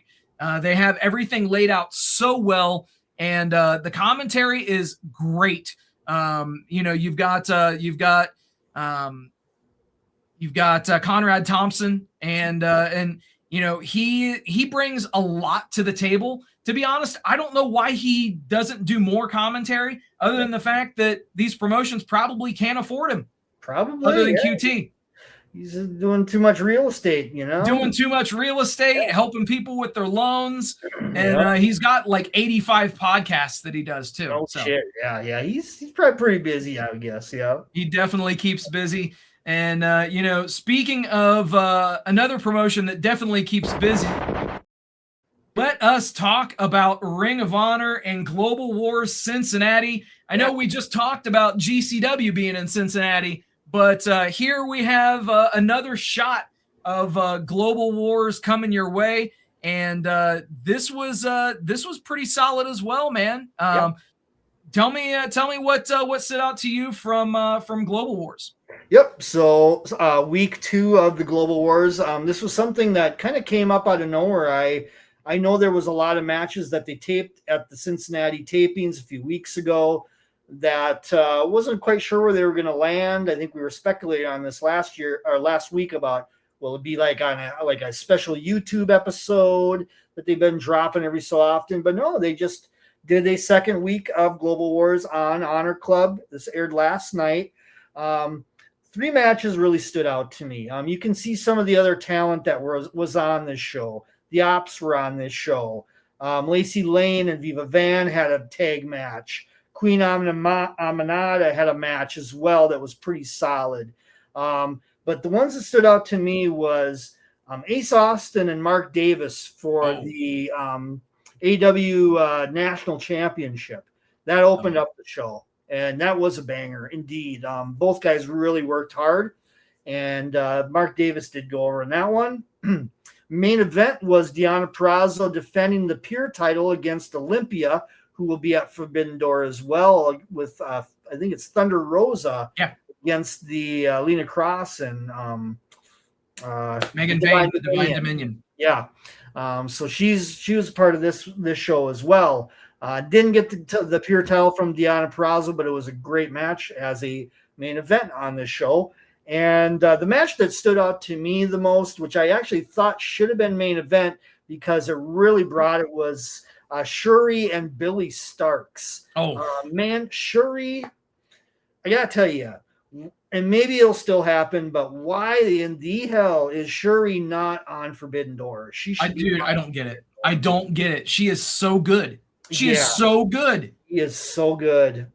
They have everything laid out so well, and the commentary is great. You've got Conrad Thompson, and he brings a lot to the table. To be honest, I don't know why he doesn't do more commentary, other than the fact that these promotions probably can't afford him. Probably, other than QT. He's doing too much real estate, Doing too much real estate, helping people with their loans. And he's got like 85 podcasts that he does too. Oh, shit. Yeah. He's probably pretty busy, I would guess. Yeah. He definitely keeps busy. And, speaking of another promotion that definitely keeps busy, let us talk about Ring of Honor and Global Wars Cincinnati. I know we just talked about GCW being in Cincinnati, but here we have another shot of Global Wars coming your way, and this was pretty solid as well, man. Tell me what stood out to you from Global Wars. Yep. So week 2 of the Global Wars. This was something that kind of came up out of nowhere. I know there was a lot of matches that they taped at the Cincinnati tapings a few weeks ago that wasn't quite sure where they were going to land. I think we were speculating on this last week about, will it be like on a special YouTube episode that they've been dropping every so often? But no, they just did a second week of Global Wars on Honor Club. This aired last night. 3 matches really stood out to me. You can see some of the other talent that was on this show. The Ops were on this show. Lacey Lane and Viva Van had a tag match. Queen Aminata had a match as well that was pretty solid. But the ones that stood out to me was Ace Austin and Mark Davis for the AW National Championship. That opened up the show, and that was a banger indeed. Both guys really worked hard, and Mark Davis did go over in that one. Main event was Deonna Purrazzo defending the Pure title against Olympia, who will be at Forbidden Door as well with, I think it's Thunder Rosa against the Lena Cross and Megan Vane, the Divine Dominion. Yeah. So she was part of this show as well. Didn't get the pure title from Deonna Purrazzo, but it was a great match as a main event on this show. And the match that stood out to me the most, which I actually thought should have been main event because it really brought it, was Shuri and Billy Starks. Man, Shuri, I gotta tell you, and maybe it'll still happen, but why in the hell is Shuri not on Forbidden Door? I don't get it. I don't get it. She is so good. She is so good. She is so good.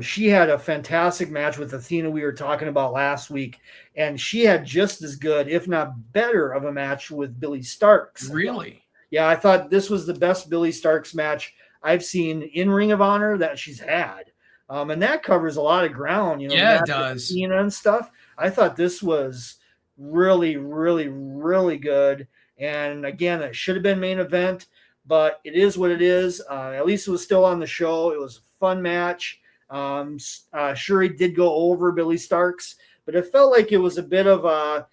She had a fantastic match with Athena we were talking about last week, and she had just as good, if not better, of a match with Billy Starks. Really? Yeah, I thought this was the best Billy Starks match I've seen in Ring of Honor that she's had. And that covers a lot of ground, Yeah, it does. Athena and stuff. I thought this was really, really, really good. And again, it should have been main event, but it is what it is. At least it was still on the show. It was a fun match. Shuri did go over Billy Starks, but it felt like it was a bit of a,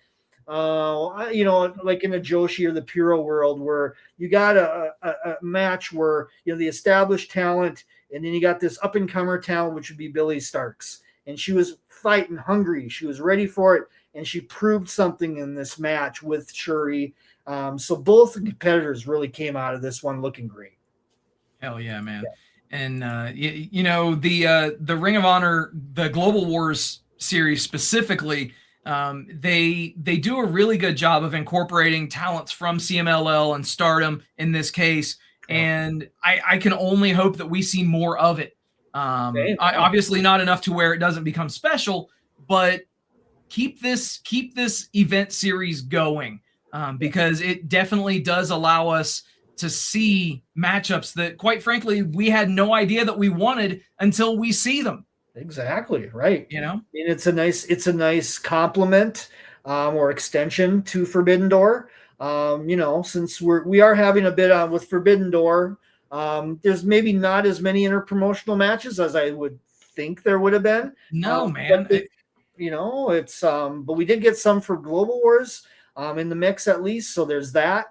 like in the Joshi or the Puro world where you got a match where, the established talent, and then you got this up-and-comer talent, which would be Billy Starks. And she was fighting hungry. She was ready for it, and she proved something in this match with Shuri. So both competitors really came out of this one looking great. Hell yeah, man. Yeah. And, the Ring of Honor, the Global Wars series specifically, they do a really good job of incorporating talents from CMLL and Stardom in this case. And I can only hope that we see more of it. Obviously not enough to where it doesn't become special, but keep this event series going, because it definitely does allow us to see matchups that, quite frankly, we had no idea that we wanted until we see them. Exactly right. I mean, it's a nice compliment or extension to Forbidden Door. Since we are having a bit on with Forbidden Door, there's maybe not as many interpromotional matches as I would think there would have been. No, man. But we did get some for Global Wars in the mix at least. So there's that.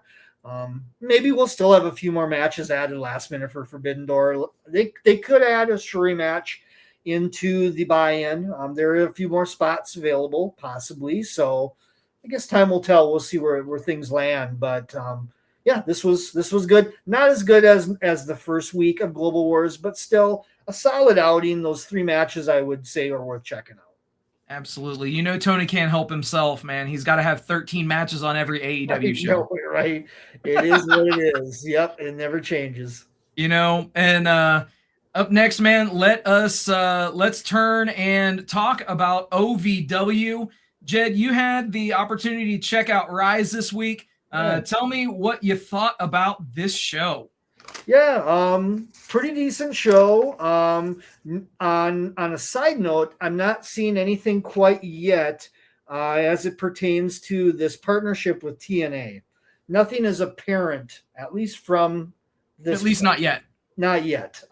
Maybe we'll still have a few more matches added last minute for Forbidden Door. They could add a Shuri match into the buy-in. There are a few more spots available, possibly. So I guess time will tell. We'll see where things land. But this was good. Not as good as the first week of Global Wars, but still a solid outing. Those 3 matches I would say are worth checking out. Absolutely. Tony can't help himself, man. He's got to have 13 matches on every AEW show. Right. It is what it is. Yep. It never changes. And up next, man, let's turn and talk about OVW. Jed, you had the opportunity to check out Rise this week. Tell me what you thought about this show. Yeah, pretty decent show. On a side note, I'm not seeing anything quite yet as it pertains to this partnership with TNA. Nothing is apparent, at least from this. At least not yet. Not yet.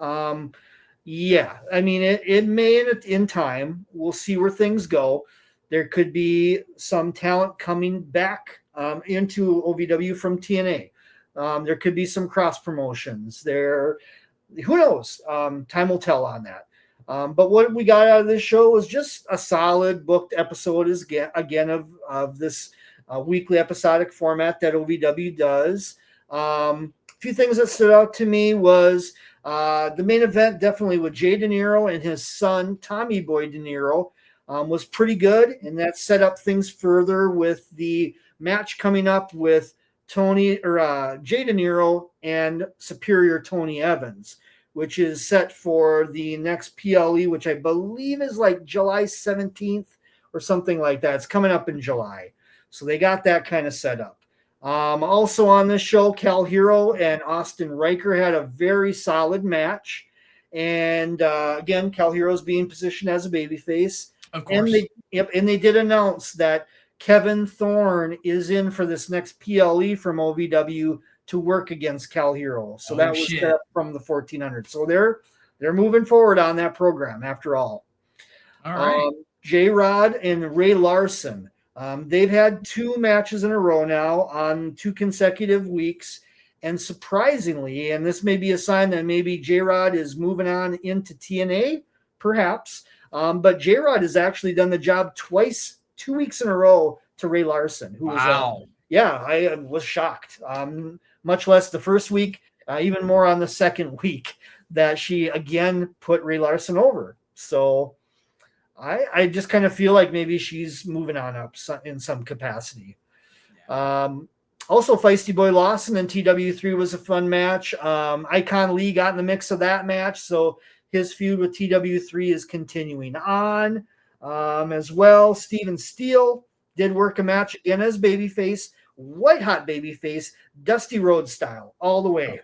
Yeah, I mean, it may in time. We'll see where things go. There could be some talent coming back into OVW from TNA. There could be some cross promotions there. Who knows? Time will tell on that. But what we got out of this show was just a solid booked episode again of this weekly episodic format that OVW does. A few things that stood out to me was the main event, definitely with Jay De Niro and his son, Tommy Boy De Niro, was pretty good. And that set up things further with the match coming up with Jay De Niro and Superior Tony Evans, which is set for the next PLE, which I believe is like July 17th or something like that. It's coming up in July. So they got that kind of set up. Also on this show, Cal Hero and Austin Riker had a very solid match. And again, Cal Hero's being positioned as a babyface. Of course. And they did announce that Kevin Thorne is in for this next PLE from OVW to work against Cal Hero. So that was set up from the 1400. So they're moving forward on that program after all. All right. J-Rod and Ray Larson. They've had 2 matches in a row now on 2 consecutive weeks. And surprisingly, and this may be a sign that maybe J-Rod is moving on into TNA, perhaps, but J-Rod has actually done the job twice, 2 weeks in a row to Ray Larson, who was, I was shocked. Much less the first week, even more on the second week, that she again put Ray Larson over. So I just kind of feel like maybe she's moving on up in some capacity. Also, Feisty Boy Lawson and TW3 was a fun match. Icon Lee got in the mix of that match, so his feud with TW3 is continuing on. As well, Steven Steele did work a match again as babyface, white hot babyface, Dusty Rhodes style, all the way.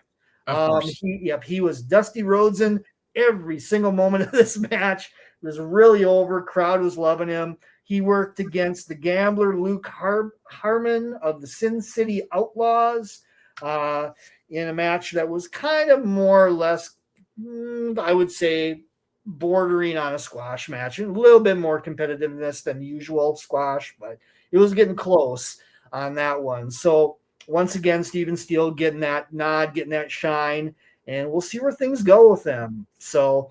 He was Dusty Rhodes in every single moment of this match. It was really over. Crowd was loving him. He worked against the gambler Luke Harmon of the Sin City Outlaws in a match that was kind of more or less, I would say, bordering on a squash match. A little bit more competitiveness than usual squash, but it was getting close on that one. So once again, Steven Steele getting that nod, getting that shine, and we'll see where things go with them. So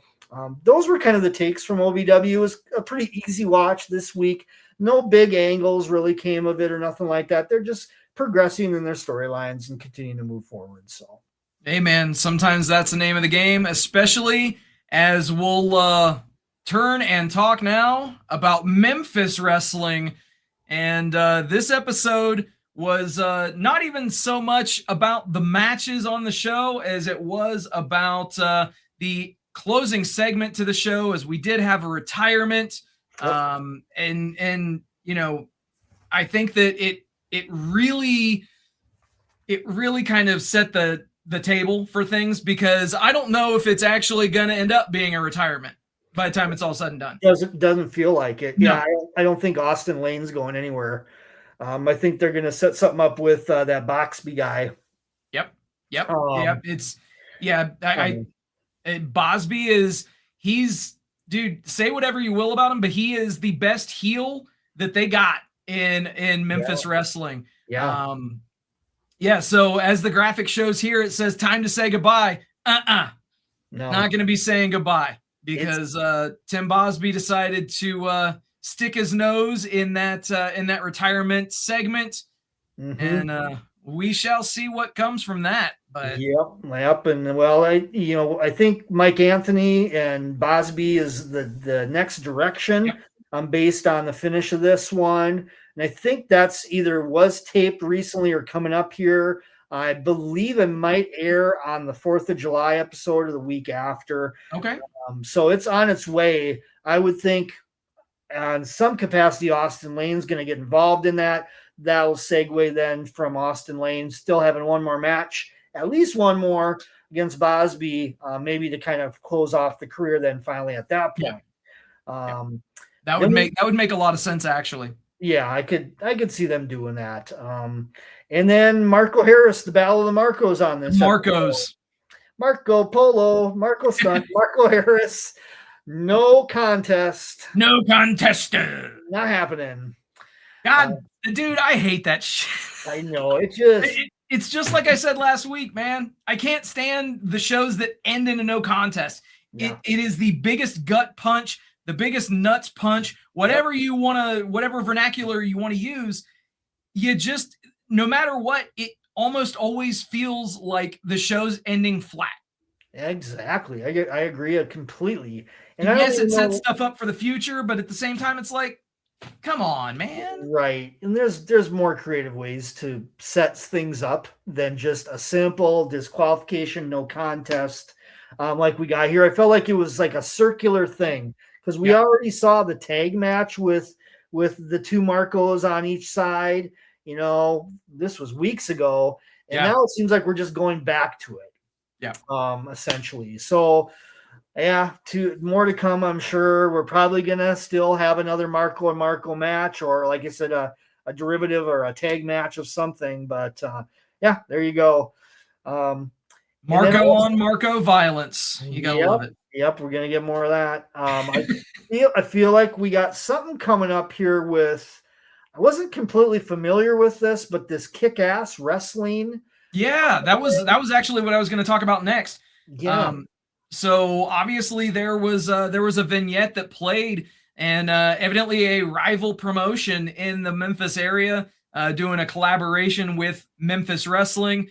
those were kind of the takes from OVW. It was a pretty easy watch this week. No big angles really came of it or nothing like that. They're just progressing in their storylines and continuing to move forward. So, hey man, sometimes that's the name of the game, especially as we'll turn and talk now about Memphis Wrestling. And this episode was not even so much about the matches on the show as it was about the closing segment to the show, as we did have a retirement. And you know, I think that it really kind of set the table for things, because I don't know if it's actually going to end up being a retirement by the time it's all said and done. Doesn't feel like it. No. Yeah, I don't think Austin Lane's going anywhere. I think they're going to set something up with that Boxby guy. Yep. Bosby he's dude, say whatever you will about him, but he is the best heel that they got in Memphis Wrestling. So as the graphic shows here, it says time to say goodbye. No. Not going to be saying goodbye, because Tim Bosby decided to stick his nose in that retirement segment. And we shall see what comes from that. But yep. And well, I think Mike Anthony and Bosby is the next direction. Based on the finish of this one. And I think that's either was taped recently or coming up here. I believe it might air on the 4th of July episode or the week after. Okay. So it's on its way. I would think on some capacity, Austin Lane's going to get involved in that. That'll segue then from Austin Lane still having one more match, at least one more against Bosby, maybe to kind of close off the career then finally at that point. That would make a lot of sense, actually. Yeah, I could see them doing that. And then Marco Harris, the Battle of the Marcos on this. Marcos. Marco Polo, Marco Stunt, Marco Harris. No contest. No contester. Not happening. God, dude, I hate that shit. I know. It's just like I said last week, man. I can't stand the shows that end in a no contest. Yeah. It is the biggest gut punch, the biggest nuts punch, whatever you want to, whatever vernacular you want to use. You just, no matter what, it almost always feels like the show's ending flat. Exactly. I agree completely. And yes, it sets stuff up for the future, but at the same time, it's like, come on, man. Right. And there's more creative ways to set things up than just a simple disqualification, no contest. Like we got here. I felt like it was like a circular thing, because we already saw the tag match with the two Marcos on each side. You know, this was weeks ago, and now it seems like we're just going back to it. Yeah. Essentially. So more to come, I'm sure. We're probably gonna still have another Marco and Marco match, or like I said, a derivative or a tag match of something. But there you go. Marco on Marco violence. You gotta love it. Yep, we're gonna get more of that. I feel like we got something coming up here with I wasn't completely familiar with this, but this kick-ass wrestling. Yeah, that was actually what I was going to talk about next. Yeah. So obviously there was a vignette that played, and evidently a rival promotion in the Memphis area doing a collaboration with Memphis Wrestling,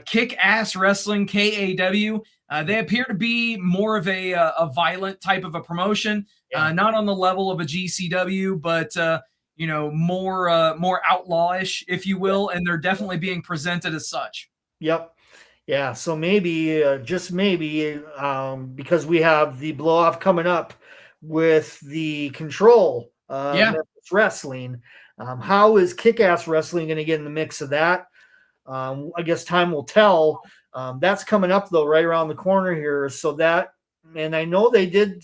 Kick-Ass Wrestling, KAW. They appear to be more of a violent type of a promotion, not on the level of a GCW, but more outlawish, if you will, and they're definitely being presented as such. Yep. Yeah, so maybe, just maybe, because we have the blow-off coming up with the Control Memphis Wrestling, how is Kick-Ass Wrestling going to get in the mix of that? I guess time will tell. That's coming up, though, right around the corner here. So that, and I know they did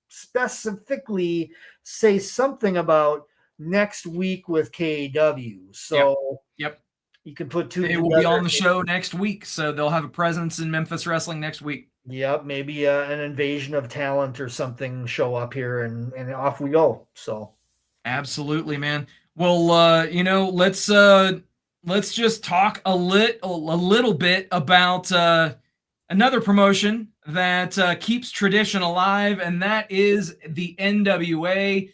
specifically say something about next week with KAW. So yep. You can put two. They will be on the show next week, so they'll have a presence in Memphis Wrestling next week. Yep, maybe an invasion of talent or something show up here, and off we go. So, absolutely, man. Well, let's just talk a little bit about another promotion that keeps tradition alive, and that is the NWA.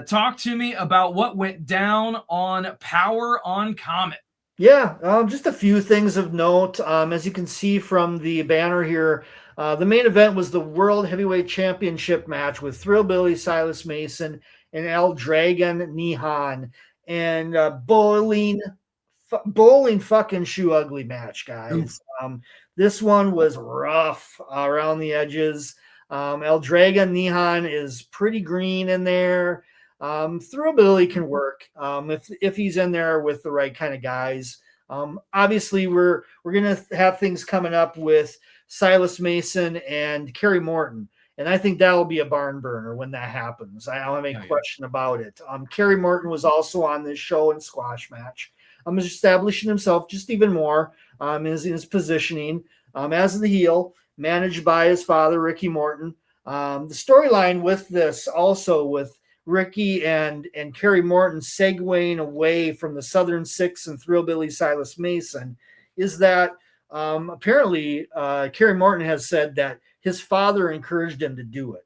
Talk to me about what went down on Powerrr on Comet. Yeah, just a few things of note. As you can see from the banner here, the main event was the World Heavyweight Championship match with Thrillbilly Silas Mason and El Dragon Nihan, and bowling fucking shoe ugly match, guys. This one was rough around the edges. El Dragon Nihan is pretty green in there. Thrillbilly can work if he's in there with the right kind of guys. Obviously, we're gonna have things coming up with Silas Mason and Kerry Morton, and I think that'll be a barn burner when that happens. I don't have any question about it. Kerry Morton was also on this show in squash match. He's establishing himself just even more in his positioning as the heel, managed by his father, Ricky Morton. The storyline with this also with Ricky and Kerry Morton segueing away from the Southern Six and Thrillbilly Silas Mason is that apparently Kerry Morton has said that his father encouraged him to do it.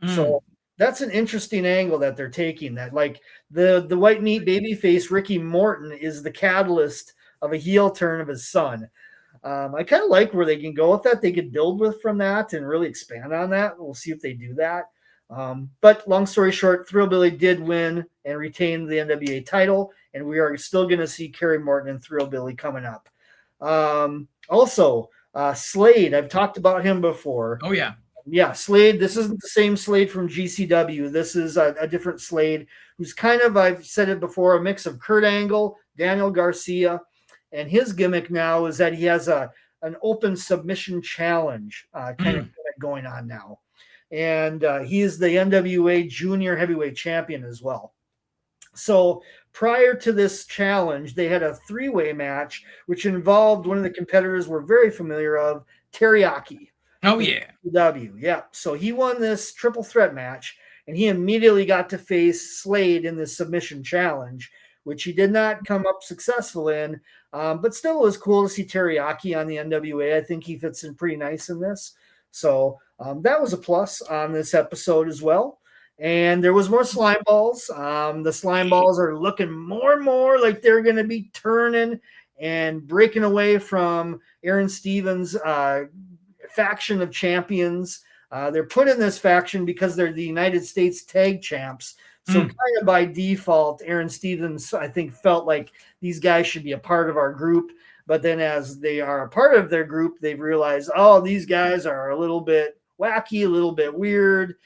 So that's an interesting angle that they're taking, that like the white meat babyface Ricky Morton is the catalyst of a heel turn of his son. I kind of like where they can go with that. They could build with from that and really expand on that. We'll see if they do that. But long story short, Thrillbilly did win and retain the NWA title, and we are still going to see Kerry Morton and Thrillbilly coming up. Also, Slade, I've talked about him before. Oh, yeah. Yeah, Slade. This isn't the same Slade from GCW. This is a different Slade who's kind of, I've said it before, a mix of Kurt Angle, Daniel Garcia, and his gimmick now is that he has an open submission challenge kind of gimmick going on now. And he is the NWA Junior Heavyweight Champion as well. So prior to this challenge, they had a three-way match, which involved one of the competitors we're very familiar of, Teriyaki. Oh, yeah. Yeah. So he won this triple threat match, and he immediately got to face Slade in this submission challenge, which he did not come up successful in. But still, it was cool to see Teriyaki on the NWA. I think he fits in pretty nice in this. So that was a plus on this episode as well. And there was more slime balls. The slime balls are looking more and more like they're going to be turning and breaking away from Aaron Stevens' faction of champions. They're put in this faction because they're the United States tag champs. So kind of by default, Aaron Stevens, I think, felt like these guys should be a part of our group. But then as they are a part of their group, they've realized, oh, these guys are a little bit wacky, a little bit weird.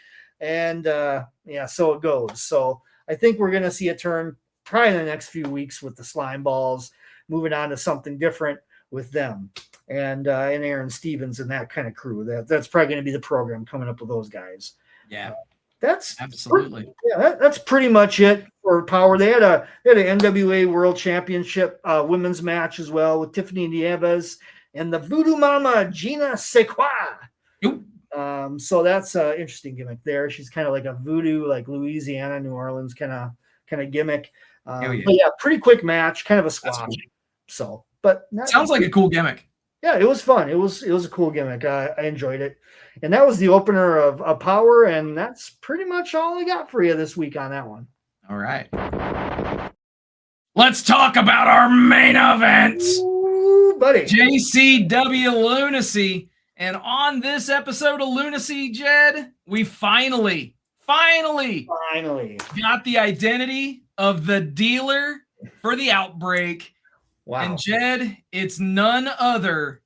And so it goes. So I think we're going to see a turn probably in the next few weeks with the slime balls, moving on to something different with them and Aaron Stevens and that kind of crew. That's probably going to be the program coming up with those guys. Yeah. That's absolutely. That's pretty much it for Powerrr. They had an NWA World Championship women's match as well with Tiffany Nieves and the Voodoo Mama Gina Sequoia. So that's an interesting gimmick there. She's kind of like a voodoo, like Louisiana, New Orleans kind of gimmick. Yeah. But yeah, pretty quick match, kind of a squash. Cool. So, but sounds like a cool gimmick. Yeah, it was fun. It was a cool gimmick. I enjoyed it. And that was the opener of Powerrr, and that's pretty much all I got for you this week on that one. All right. Let's talk about our main event. Ooh, buddy. JCW Lunacy. And on this episode of Lunacy, Jed, we finally got the identity of the dealer for the Outbreak. Wow. And Jed, it's none other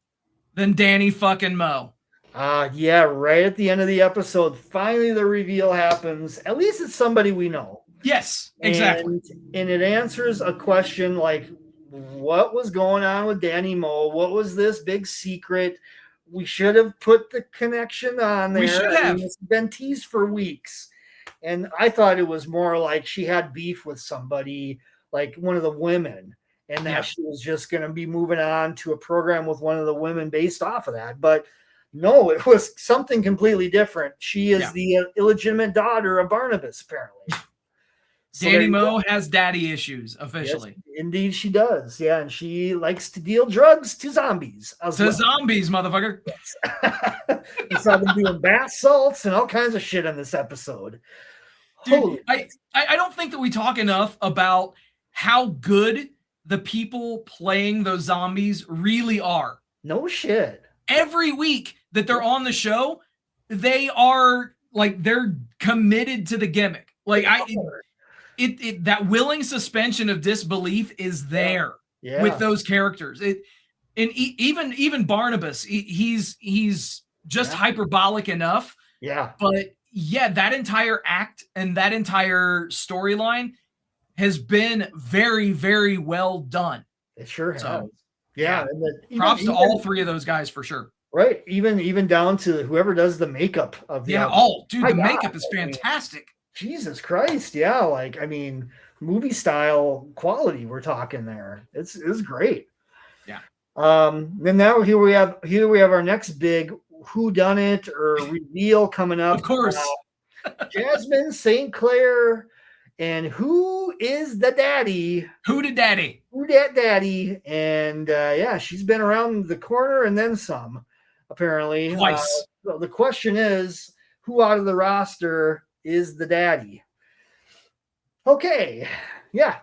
than Danny fucking Mo. Yeah, right at the end of the episode, finally the reveal happens. At least it's somebody we know. Yes, exactly. And it answers a question like, what was going on with Danny Mo? What was this big secret? We should have put the connection on there. We should have. It's been teased for weeks. And I thought it was more like she had beef with somebody, like one of the women, and that she was just going to be moving on to a program with one of the women based off of that. But no, it was something completely different. She is the illegitimate daughter of Barnabas, apparently. So Danny Mo has daddy issues, officially. Yes, indeed, she does. Yeah, and she likes to deal drugs to zombies. Zombies, motherfucker. Yes. We saw them doing bath salts and all kinds of shit on this episode. Dude, I don't think that we talk enough about how good the people playing those zombies really are. No shit. Every week that they're on the show, they are like, they're committed to the gimmick. Like that willing suspension of disbelief is there with those characters. Even Barnabas, he's just hyperbolic enough. Yeah. But yeah, that entire act and that entire storyline has been very, very well done. It sure has. So, yeah. And props to all three of those guys for sure. Right. Even down to whoever does the makeup of the the makeup is fantastic. Jesus Christ. Yeah. Like, I mean, movie style quality we're talking there. It's great. Yeah. Then now here we have our next big whodunit or reveal coming up. Of course. Jasmine St. Clair. And who is the daddy? Who the daddy? Who that daddy? And she's been around the corner and then some, apparently. Twice. So the question is, who out of the roster is the daddy? Okay. Yeah.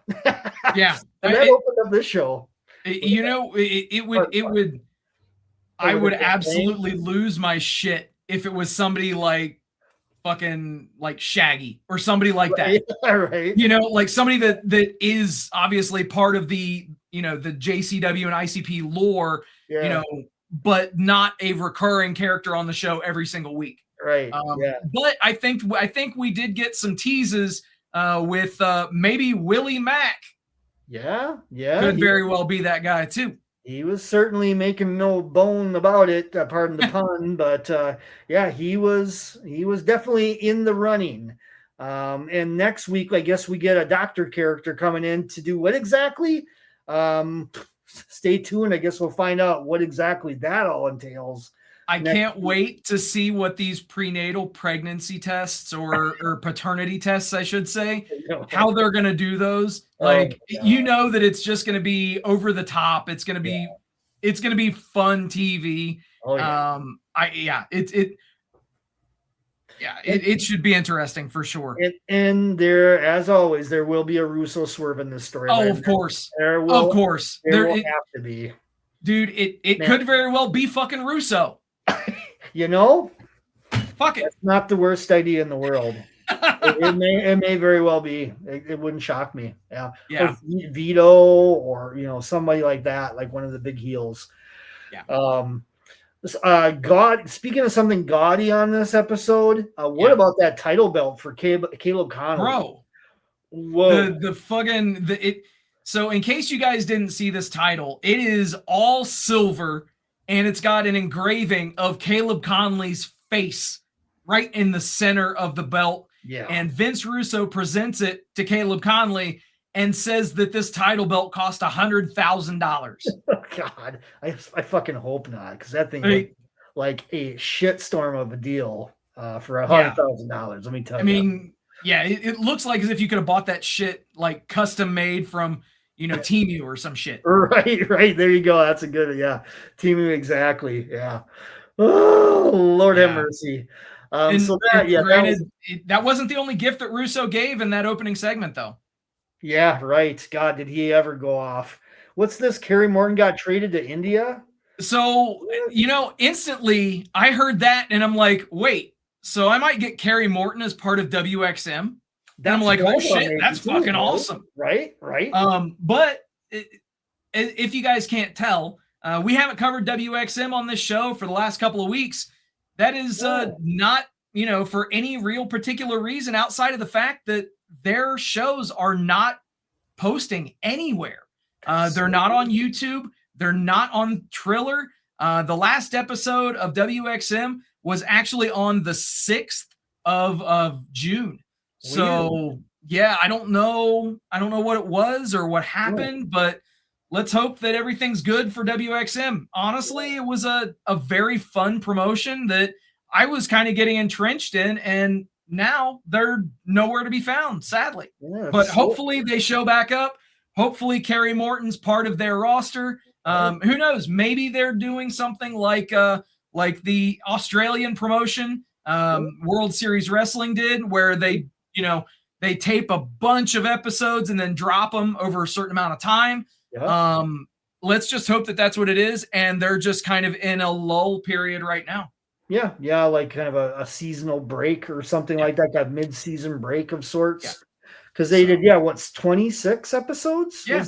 Yeah. That opened up this show. I would absolutely lose my shit if it was somebody like fucking like Shaggy or somebody like that. Right. Like somebody that is obviously part of the, the JCW and ICP lore, but not a recurring character on the show every single week. Right. But I think we did get some teases with maybe Willie Mack. Yeah. Could very well be that guy too. He was certainly making no bone about it, pardon the pun, but he was definitely in the running. And next week, I guess we get a doctor character coming in to do what exactly? Stay tuned. I guess we'll find out what exactly that all entails. I can't wait to see what these prenatal pregnancy tests or paternity tests, I should say, how they're going to do those. Like, that it's just going to be over the top. It's going to be, fun TV. Oh, yeah. It should be interesting for sure. And there, as always, there will be a Russo swerve in this story. Oh, of course. There will have to be. Dude, it could very well be fucking Russo. Fuck it. That's not the worst idea in the world. it may very well be. It wouldn't shock me. Yeah. Or Vito or somebody like that, like one of the big heels. Yeah. Speaking of something gaudy on this episode, what about that title belt for Caleb Conley? Bro. Whoa. So in case you guys didn't see this title, it is all silver and it's got an engraving of Caleb Conley's face right in the center of the belt. Yeah. And Vince Russo presents it to Caleb Conley and says that this title belt cost $100,000. Oh, God, I fucking hope not, because that thing was like a shitstorm of a deal for $100,000. Let me tell you. I mean, Yeah, it looks like as if you could have bought that shit like custom made from, Temu or some shit. Right. There you go. That's a good, Temu, exactly. Yeah. Oh, Lord have mercy. That wasn't the only gift that Russo gave in that opening segment, though. Yeah, right. God, did he ever go off? What's this? Kerry Morton got traded to India? So, instantly I heard that and I'm like, wait, so I might get Kerry Morton as part of WXM? And I'm like, oh shit, that's fucking awesome. Right. But if you guys can't tell, we haven't covered WXM on this show for the last couple of weeks. That is not, for any real particular reason outside of the fact that their shows are not posting anywhere. They're not on YouTube. They're not on Triller. The last episode of WXM was actually on the 6th of June. So yeah, I don't know what it was or what happened, but let's hope that everything's good for WXM. Honestly, it was a very fun promotion that I was kind of getting entrenched in, and now they're nowhere to be found, sadly. But hopefully they show back up. Hopefully Kerry Morton's part of their roster. Who knows? Maybe they're doing something like the Australian promotion, World Series Wrestling did, where they tape a bunch of episodes and then drop them over a certain amount of time. Let's just hope that that's what it is, and they're just kind of in a lull period right now. Yeah, like kind of a seasonal break or something like that, a mid-season break of sorts. Because they did, 26 episodes? They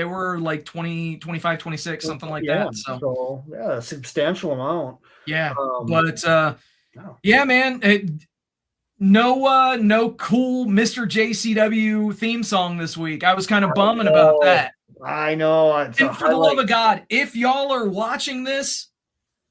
were like 20, 25, 26, something like that. So a substantial amount. Yeah, man, no cool Mr. JCW theme song this week. I was kind of bumming about that. I know. And for the love of God, if y'all are watching this,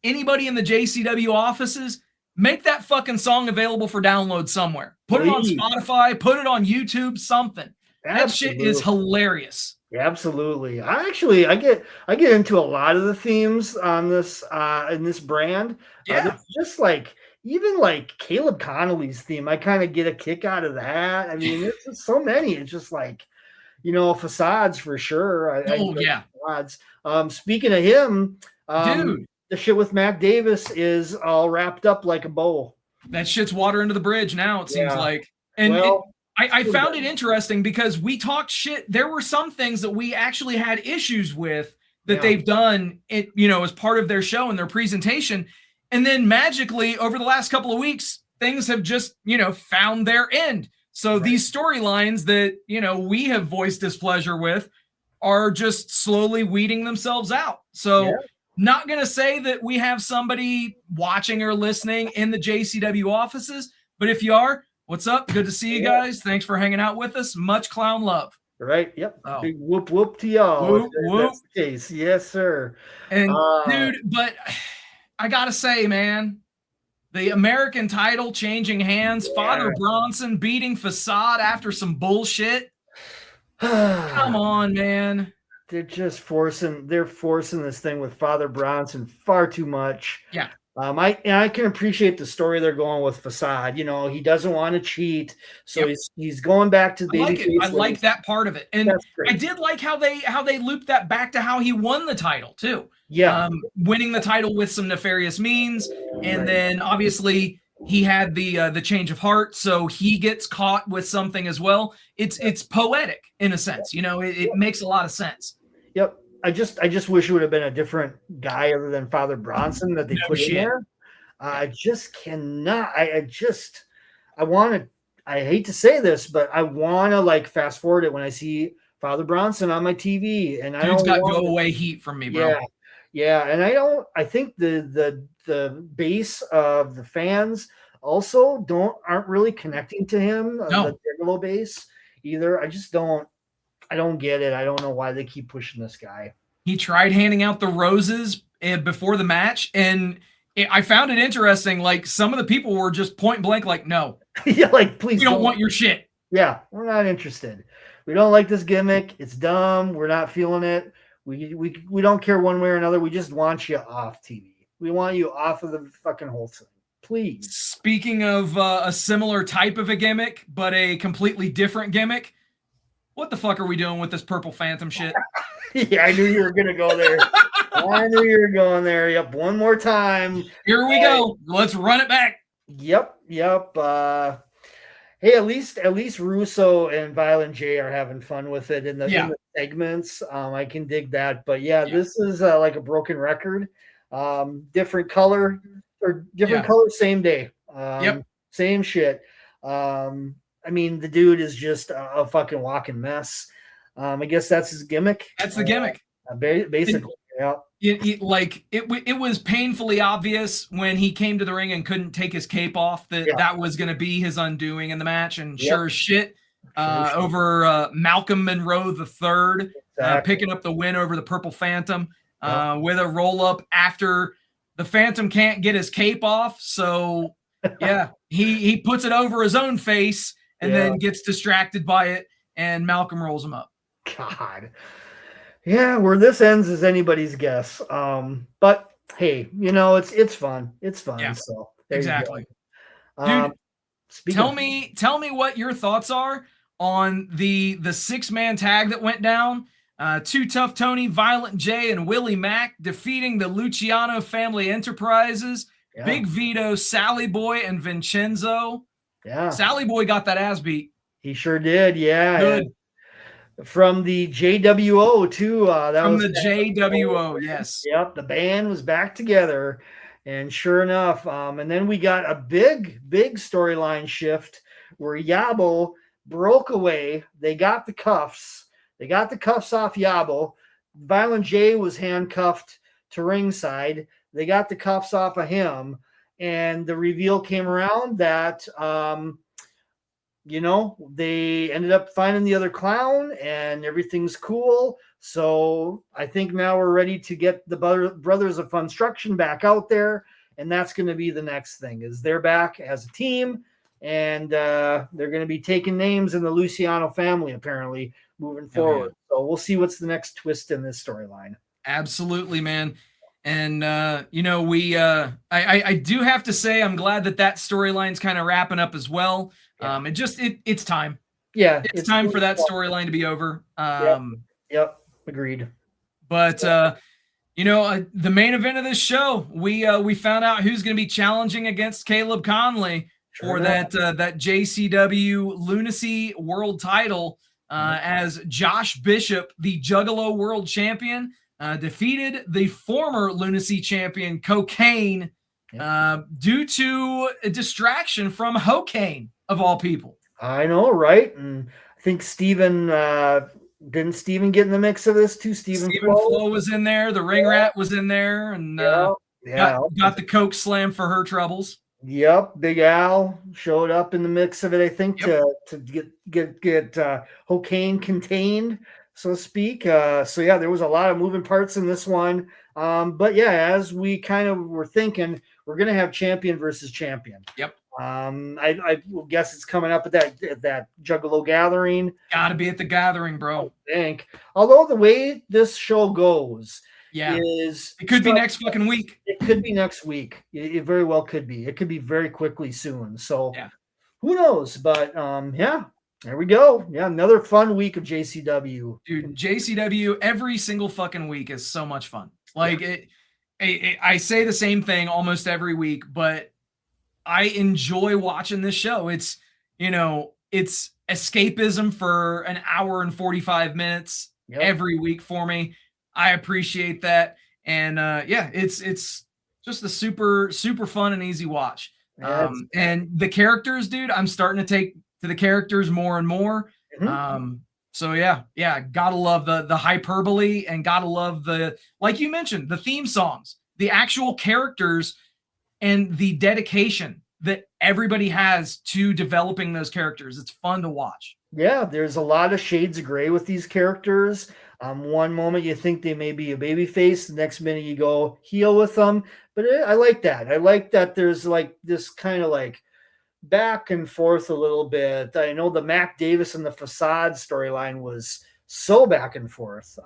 anybody in the JCW offices, make that fucking song available for download somewhere. Put it on Spotify, put it on YouTube, something. That shit is hilarious. Absolutely. I get into a lot of the themes on this in this brand. It's just like even like Caleb Connolly's theme. I kind of get a kick out of that. I mean, there's just so many. It's just like, facades for sure. Facades. Speaking of him, dude. The shit with Mac Davis is all wrapped up like a bow. That shit's water under the bridge now, it seems like. And I found it interesting because we talked shit. There were some things that we actually had issues with that they've done, as part of their show and their presentation. And then magically, over the last couple of weeks, things have just, found their end. So these storylines that, we have voiced displeasure with are just slowly weeding themselves out. So not going to say that we have somebody watching or listening in the JCW offices, but if you are, what's up? Good to see you guys. Thanks for hanging out with us. Much clown love. Right. Yep. Big whoop to y'all. Whoop. That's the case. Yes, sir. And dude, but I got to say, man, the American title changing hands, Father Bronson beating Facade after some bullshit. Come on, man. They're just forcing this thing with Father Bronson far too much. Yeah. I can appreciate the story they're going with Facade. He doesn't want to cheat, so he's going back to babyface. I like that part of it, and I did like how they looped that back to how he won the title too. Yeah, winning the title with some nefarious means, and then obviously he had the change of heart, so he gets caught with something as well. It's poetic in a sense, it makes a lot of sense. Yep. I just wish it would have been a different guy other than Father Bronson that they put in there. I just cannot. I hate to say this, but I want to like fast forward it when I see Father Bronson on my TV, and I don't got go away heat from me, bro. Yeah, and I think the base of the fans also aren't really connecting to him. The Bigelow base either. I don't get it. I don't know why they keep pushing this guy. He tried handing out the roses before the match, and I found it interesting. Like, some of the people were just point blank, like, no. Yeah, like, please. We don't want your shit. Yeah, we're not interested. We don't like this gimmick. It's dumb. We're not feeling it. We don't care one way or another. We just want you off TV. We want you off of the fucking whole thing. please. Speaking of a similar type of a gimmick, but a completely different gimmick, what the fuck are we doing with this Purple Phantom shit? Yeah, I knew you were going to go there. I knew you were going there. Yep, one more time. Here we go. Let's run it back. Yep. Hey, at least Russo and Violent J are having fun with it in the segments. I can dig that. But this is like a broken record. Different color or different color, same day. Same shit. I mean, the dude is just a fucking walking mess. I guess that's his gimmick. That's the gimmick. Basically, It was painfully obvious when he came to the ring and couldn't take his cape off that was going to be his undoing in the match. And sure as shit, over Malcolm Monroe III, picking up the win over the Purple Phantom with a roll up after the Phantom can't get his cape off. So he puts it over his own face and then gets distracted by it, and Malcolm rolls him up. God. Yeah, where this ends is anybody's guess. But hey, it's fun. It's fun. Yeah, so exactly. Dude, tell me what your thoughts are on the 6-man tag that went down. Too Tough Tony, Violent J, and Willie Mack defeating the Luciano Family Enterprises, Big Vito, Sally Boy, and Vincenzo. Yeah. Sally Boy got that ass beat. He sure did. Yeah. Good. From the JWO too. From the JWO, yes. Yep, the band was back together, and sure enough, and then we got a big storyline shift where Yabo broke away. They got the cuffs. They got the cuffs off Yabo. Violent J was handcuffed to ringside. They got the cuffs off of him, and the reveal came around that they ended up finding the other clown and everything's cool. So I think now we're ready to get the Brothers of Funstruction back out there. And that's going to be the next thing, is they're back as a team, and they're going to be taking names in the Luciano family, apparently, moving forward. So we'll see what's the next twist in this storyline. Absolutely, man. And, I do have to say, I'm glad that storyline's kind of wrapping up as well. Yeah. It's time. Yeah. It's time for that storyline to be over. Yep. Agreed. But, the main event of this show, we found out who's going to be challenging against Caleb Conley for that JCW Lunacy world title, as Josh Bishop, the Juggalo world champion, defeated the former Lunacy champion Cocaine due to a distraction from Hokane, of all people. I know, right? And I think Steven, didn't Steven get in the mix of this too? Steven Flo was in there. The Ring Rat was in there, and got the Coke Slam for her troubles. Yep, Big Al showed up in the mix of it, I think, to get Hokane contained, so to speak. There was a lot of moving parts in this one. But as we kind of were thinking, we're going to have champion versus champion. Yep. I guess it's coming up at that Juggalo gathering. Got to be at the gathering, bro. I think. Although the way this show goes, it could be next fucking week. It could be next week. It very well could be. It could be very quickly soon. So who knows? But there we go. Yeah, another fun week of JCW. Dude, JCW every single fucking week is so much fun. Like I say the same thing almost every week, but I enjoy watching this show. It's escapism for an hour and 45 minutes every week for me. I appreciate that. And it's just a super, super fun and easy watch. And the characters, dude, I'm starting to take to the characters more and more. Mm-hmm. Gotta love the hyperbole, and gotta love the, like you mentioned, the theme songs, the actual characters, and the dedication that everybody has to developing those characters. It's fun to watch. Yeah, there's a lot of shades of gray with these characters. One moment you think they may be a baby face, the next minute you go heel with them. But I like that. I like that there's like this kind of like back and forth a little bit. I know the Mac Davis and the Facade storyline was so back and forth.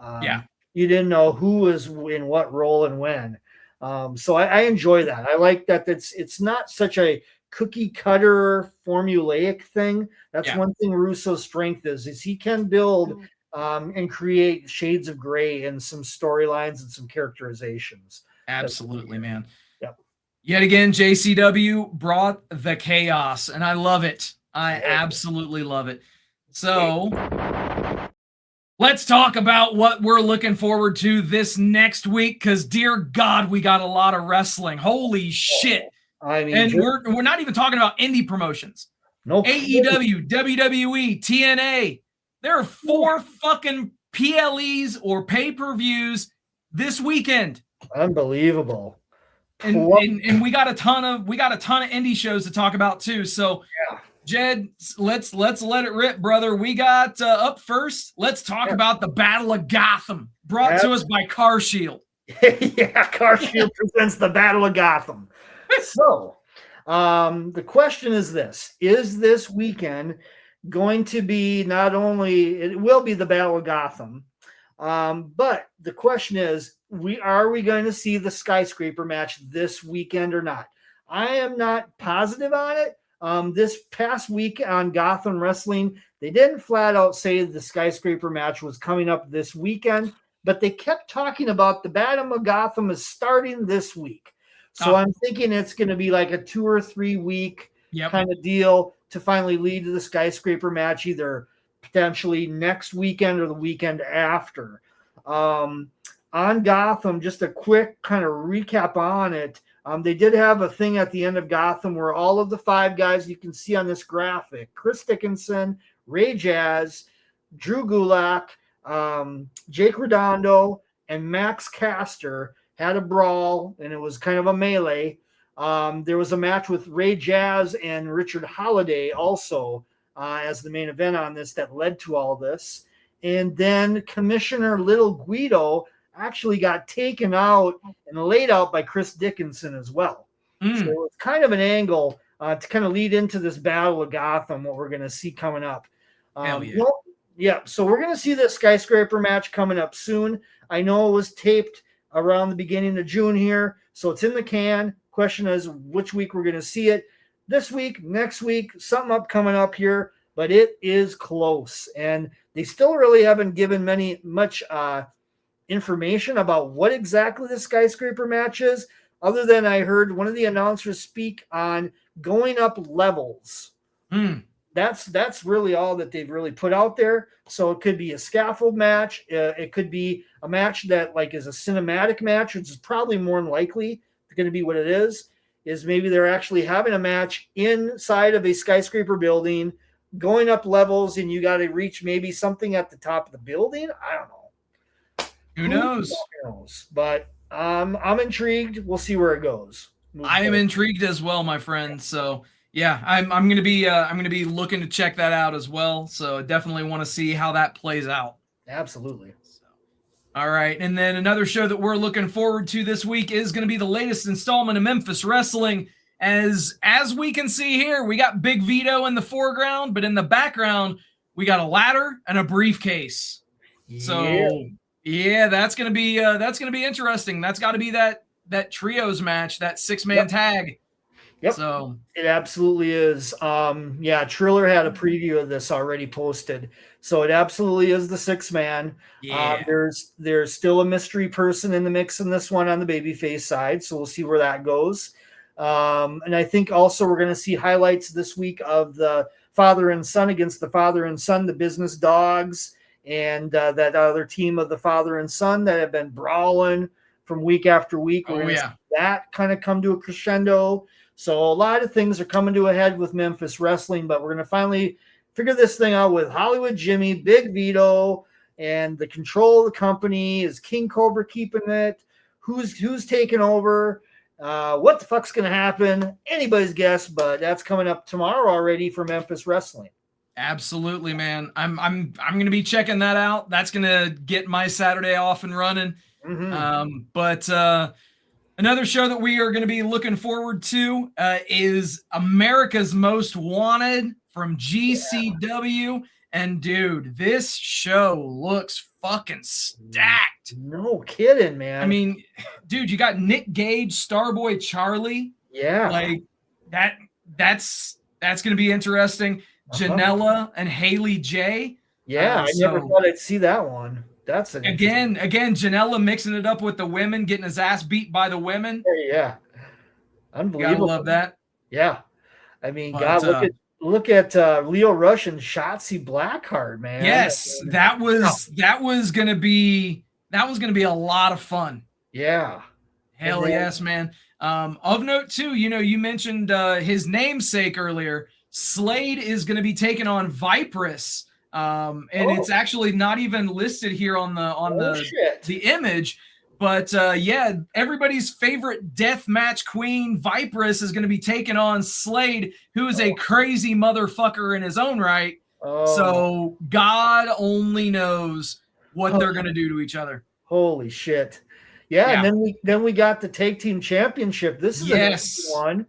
You didn't know who was in what role and when. So I enjoy that. I like that. It's not such a cookie cutter formulaic thing. That's one thing Russo's strength is he can build and create shades of gray and some storylines and some characterizations. Absolutely, man. Yep. Yet again, JCW brought the chaos, and I love it. I absolutely love it. So let's talk about what we're looking forward to this next week, because dear God, we got a lot of wrestling. Holy shit. I mean, and we're not even talking about indie promotions. No AEW, WWE, TNA. There are 4 fucking PLEs or pay-per-views this weekend. Unbelievable. And we got a ton of indie shows to talk about too. So Jed, let's let it rip, brother. We got up first. Let's talk about the Battle of Gotham, brought to us by Car Shield. Car Shield presents the Battle of Gotham. So, the question is this weekend going to be not only, it will be the Battle of Gotham, but the question is, are we going to see the skyscraper match this weekend or not? I am not positive on it. This past week on Gotham Wrestling, they didn't flat out say the skyscraper match was coming up this weekend, but they kept talking about the Battle of Gotham is starting this week. So I'm thinking it's going to be like a 2 or 3 week kind of deal to finally lead to the skyscraper match, either potentially next weekend or the weekend after. On Gotham, just a quick kind of recap on it. They did have a thing at the end of Gotham where all of the 5 guys you can see on this graphic, Chris Dickinson, Ray Jazz, Drew Gulak, Jake Redondo, and Max Caster had a brawl, and it was kind of a melee. There was a match with Ray Jazz and Richard Holiday also as the main event on this that led to all this. And then Commissioner Little Guido actually got taken out and laid out by Chris Dickinson as well. So it's kind of an angle to kind of lead into this Battle of Gotham, what we're going to see coming up. So we're going to see this skyscraper match coming up soon. I know it was taped around the beginning of June here, so it's in the can. Question is which week we're going to see it. This week, next week, something up coming up here, but it is close. And they still really haven't given much information about what exactly the skyscraper match is, other than I heard one of the announcers speak on going up levels. That's really all that they've really put out there. So it could be a scaffold match. It could be a match that like is a cinematic match, which is probably more than likely going to be what it is maybe they're actually having a match inside of a skyscraper building, going up levels, and you got to reach maybe something at the top of the building. I don't know. Who knows? But I'm intrigued. We'll see where it goes. I am intrigued as well, my friend. So yeah, I'm going to be looking to check that out as well. So I definitely want to see how that plays out. Absolutely. All right, and then another show that we're looking forward to this week is going to be the latest installment of Memphis Wrestling. As we can see here, we got Big Vito in the foreground, but in the background, we got a ladder and a briefcase. So yeah, that's going to be interesting. That's got to be that trios match, that 6-man tag. Yep. So it absolutely is. Triller had a preview of this already posted. So it absolutely is the 6-man. Yeah. There's still a mystery person in the mix in this one on the babyface side. So we'll see where that goes. And I think also we're going to see highlights this week of the father and son against the father and son, the Business Dogs, and that other team of the father and son that have been brawling from week after week. We're going to see that kind of come to a crescendo. So a lot of things are coming to a head with Memphis Wrestling, but we're going to finally figure this thing out with Hollywood Jimmy, Big Vito, and the control of the company. Is King Cobra keeping it? Who's taking over? What the fuck's going to happen? Anybody's guess, but that's coming up tomorrow already for Memphis Wrestling. Absolutely, man. I'm going to be checking that out. That's going to get my Saturday off and running. Another show that we are going to be looking forward to is America's Most Wanted from GCW. And dude, this show looks fucking stacked. No kidding, man. I mean, dude, you got Nick Gage, Starboy Charlie. Yeah. Like that's going to be interesting. Janela and Haley J. Yeah, I never thought I'd see that one. That's an again, Janela mixing it up with the women, getting his ass beat by the women. Yeah. Unbelievable. Gotta love that. Yeah. I mean, God, look at Leo Rush and Shotzi Blackheart, man. Yes, that was gonna be a lot of fun. Yeah. Hell yes, man. Of note too, you mentioned his namesake earlier. Slade is gonna be taking on Viperous. And it's actually not even listed here on the image. But yeah, everybody's favorite death match queen, Viperous, is going to be taking on Slade, who is a crazy motherfucker in his own right. So God only knows what they're going to do to each other. Holy shit! Yeah, and then we got the tag team championship. This is a one.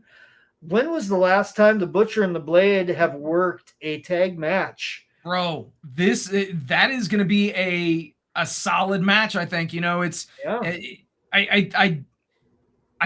When was the last time the Butcher and the Blade have worked a tag match? Bro, that is going to be a solid match. I think, I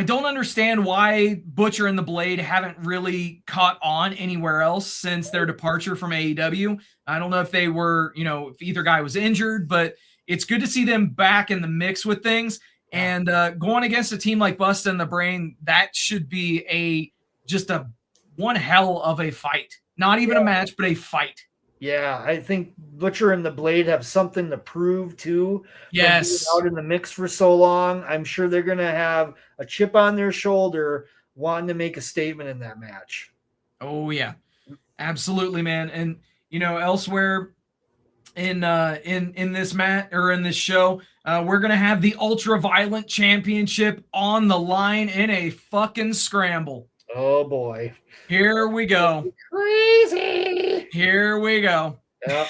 don't understand why Butcher and the Blade haven't really caught on anywhere else since their departure from AEW. I don't know if they were, if either guy was injured, but it's good to see them back in the mix with things. And going against a team like Busta and the Brain, that should be just a one hell of a fight. Not even a match, but a fight. Yeah, I think Butcher and the Blade have something to prove too. Yes, out in the mix for so long, I'm sure they're going to have a chip on their shoulder, wanting to make a statement in that match. Oh yeah, absolutely, man. And elsewhere in this match or in this show, we're going to have the Ultra Violent Championship on the line in a fucking scramble. Oh boy. Here we go. Crazy. Here we go. Yep.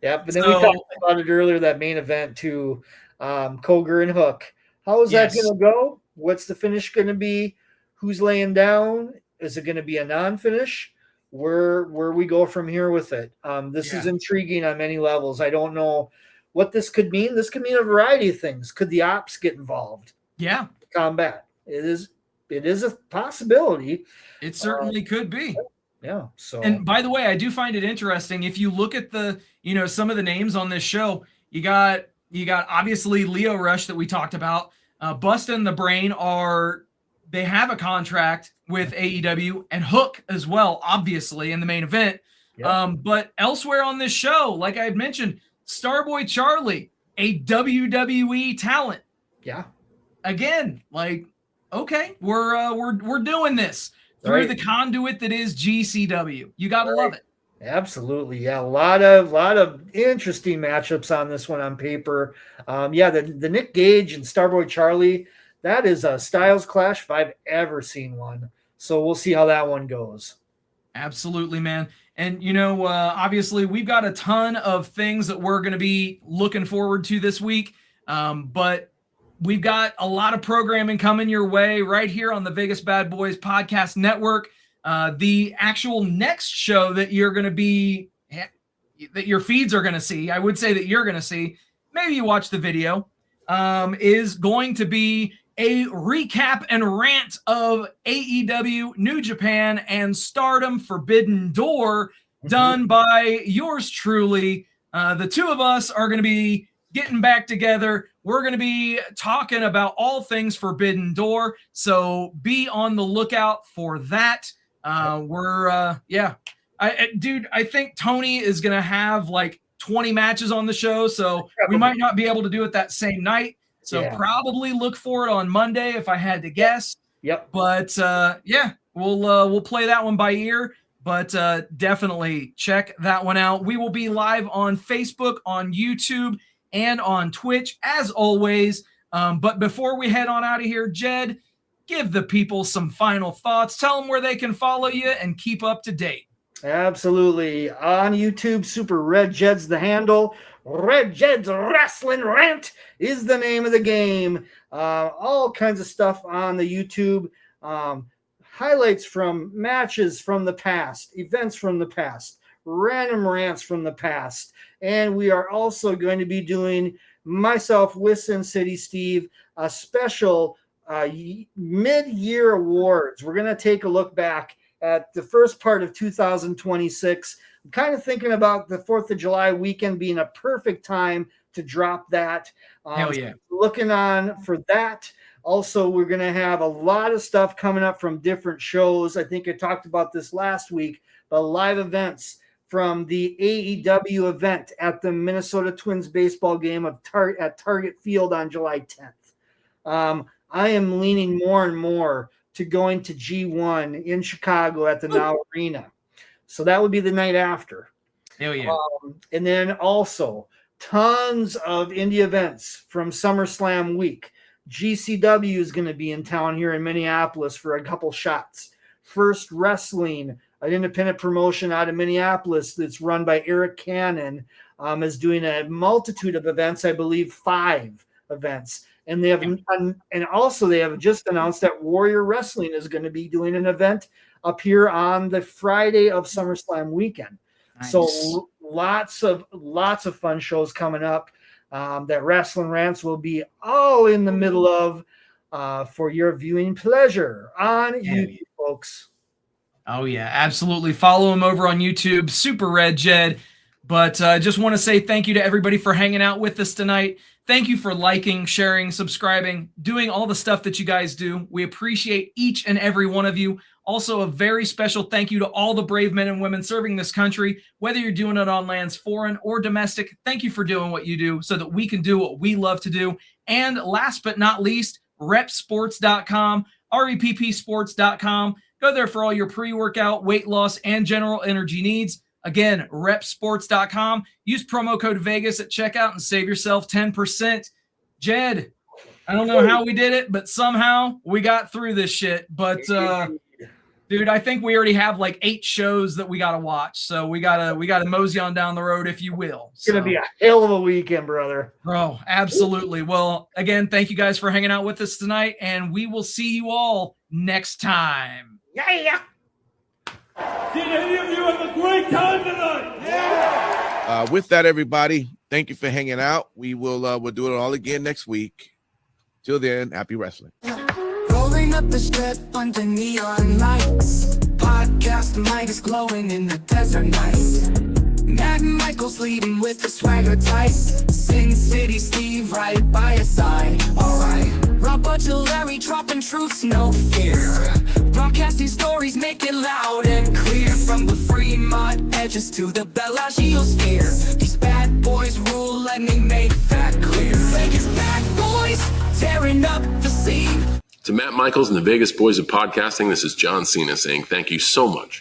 Yep. And then we talked about it earlier, that main event too. Koger and Hook. How is that going to go? What's the finish going to be? Who's laying down? Is it going to be a non-finish? Where we go from here with it? This is intriguing on many levels. I don't know what this could mean. This could mean a variety of things. Could the ops get involved? Yeah. Combat. It is a possibility. It certainly could be. Yeah. So, and by the way, I do find it interesting. If you look at the, some of the names on this show, you got obviously Leo Rush that we talked about. Busta and the Brain they have a contract with AEW, and Hook as well, obviously in the main event. Yep. But elsewhere on this show, like I had mentioned, Starboy Charlie, a WWE talent. Yeah. Again, okay, we're doing this through the conduit that is GCW. You gotta love it. Absolutely, yeah. A lot of interesting matchups on this one on paper. The Nick Gage and Starboy Charlie, that is a styles clash if I've ever seen one. So we'll see how that one goes. Absolutely, man. And obviously we've got a ton of things that we're going to be looking forward to this week, but we've got a lot of programming coming your way right here on the Vegas Bad Boys Podcast Network. The actual next show that you're going to be, that your feeds are going to see, I would say that you're going to see, maybe you watch the video, is going to be a recap and rant of AEW, New Japan, and Stardom Forbidden Door, done by yours truly. The two of us are going to be getting back together. We're going to be talking about all things Forbidden Door, so be on the lookout for that. I think Tony is going to have 20 matches on the show, so we might not be able to do it that same night. So probably look for it on Monday if I had to guess. Yep. But we'll play that one by ear. But definitely check that one out. We will be live on Facebook, on YouTube, and on Twitch as always. But before we head on out of here, Jed, give the people some final thoughts. Tell them where they can follow you and keep up to date. Absolutely. On YouTube, Super RedJed's the handle. RedJed's Wrestling Rant is the name of the game. All kinds of stuff on the YouTube. Highlights from matches from the past, events from the past, random rants from the past. And we are also going to be doing, myself with Sin City Steve, a special mid-year awards. We're going to take a look back at the first part of 2026. I'm kind of thinking about the 4th of July weekend being a perfect time to drop that. Hell yeah. Looking on for that. Also, we're going to have a lot of stuff coming up from different shows. I think I talked about this last week, but live events from the AEW event at the Minnesota Twins baseball game at Target Field on July 10th. I am leaning more and more to going to G1 in Chicago at the Now Arena. So that would be the night after. Hell yeah. And then also tons of indie events from SummerSlam week. GCW is going to be in town here in Minneapolis for a couple shots. First Wrestling, an independent promotion out of Minneapolis that's run by Eric Cannon, is doing a multitude of events, I believe 5 events. And they have, and also they have just announced that Warrior Wrestling is going to be doing an event up here on the Friday of SummerSlam weekend. Nice. So lots of fun shows coming up that Wrestling Rants will be all in the middle of for your viewing pleasure on YouTube, folks. Oh yeah, absolutely. Follow him over on YouTube, Super RedJed. But I just want to say thank you to everybody for hanging out with us tonight. Thank you for liking, sharing, subscribing, doing all the stuff that you guys do. We appreciate each and every one of you. Also, a very special thank you to all the brave men and women serving this country, whether you're doing it on lands foreign or domestic. Thank you for doing what you do so that we can do what we love to do. And last but not least, repsports.com, reppsports.com. Go there for all your pre-workout, weight loss, and general energy needs. Again, repsports.com. Use promo code Vegas at checkout and save yourself 10%. Jed, I don't know how we did it, but somehow we got through this shit. But dude, I think we already have like 8 shows that we got to watch. So we gotta mosey on down the road, if you will. It's gonna be a hell of a weekend, brother. Bro, absolutely. Well, again, thank you guys for hanging out with us tonight, and we will see you all next time. Yeah. Did any of you have a great time tonight? Yeah. With that, everybody, thank you for hanging out. We'll do it all again next week. Till then, happy wrestling. Rolling up the strip under neon lights. Podcast mic is glowing in the desert night. Matt Michaels leading with the swagger tight. Sin City Steve right by his side. Alright. Rob Butcher Larry dropping truths, no fear. Broadcasting stories, make it loud and clear. From the Fremont edges to the Bellagio sphere. These bad boys rule, let me make that clear. Vegas bad boys, tearing up the scene. To Matt Michaels and the Vegas Boys of Podcasting, this is John Cena saying thank you so much.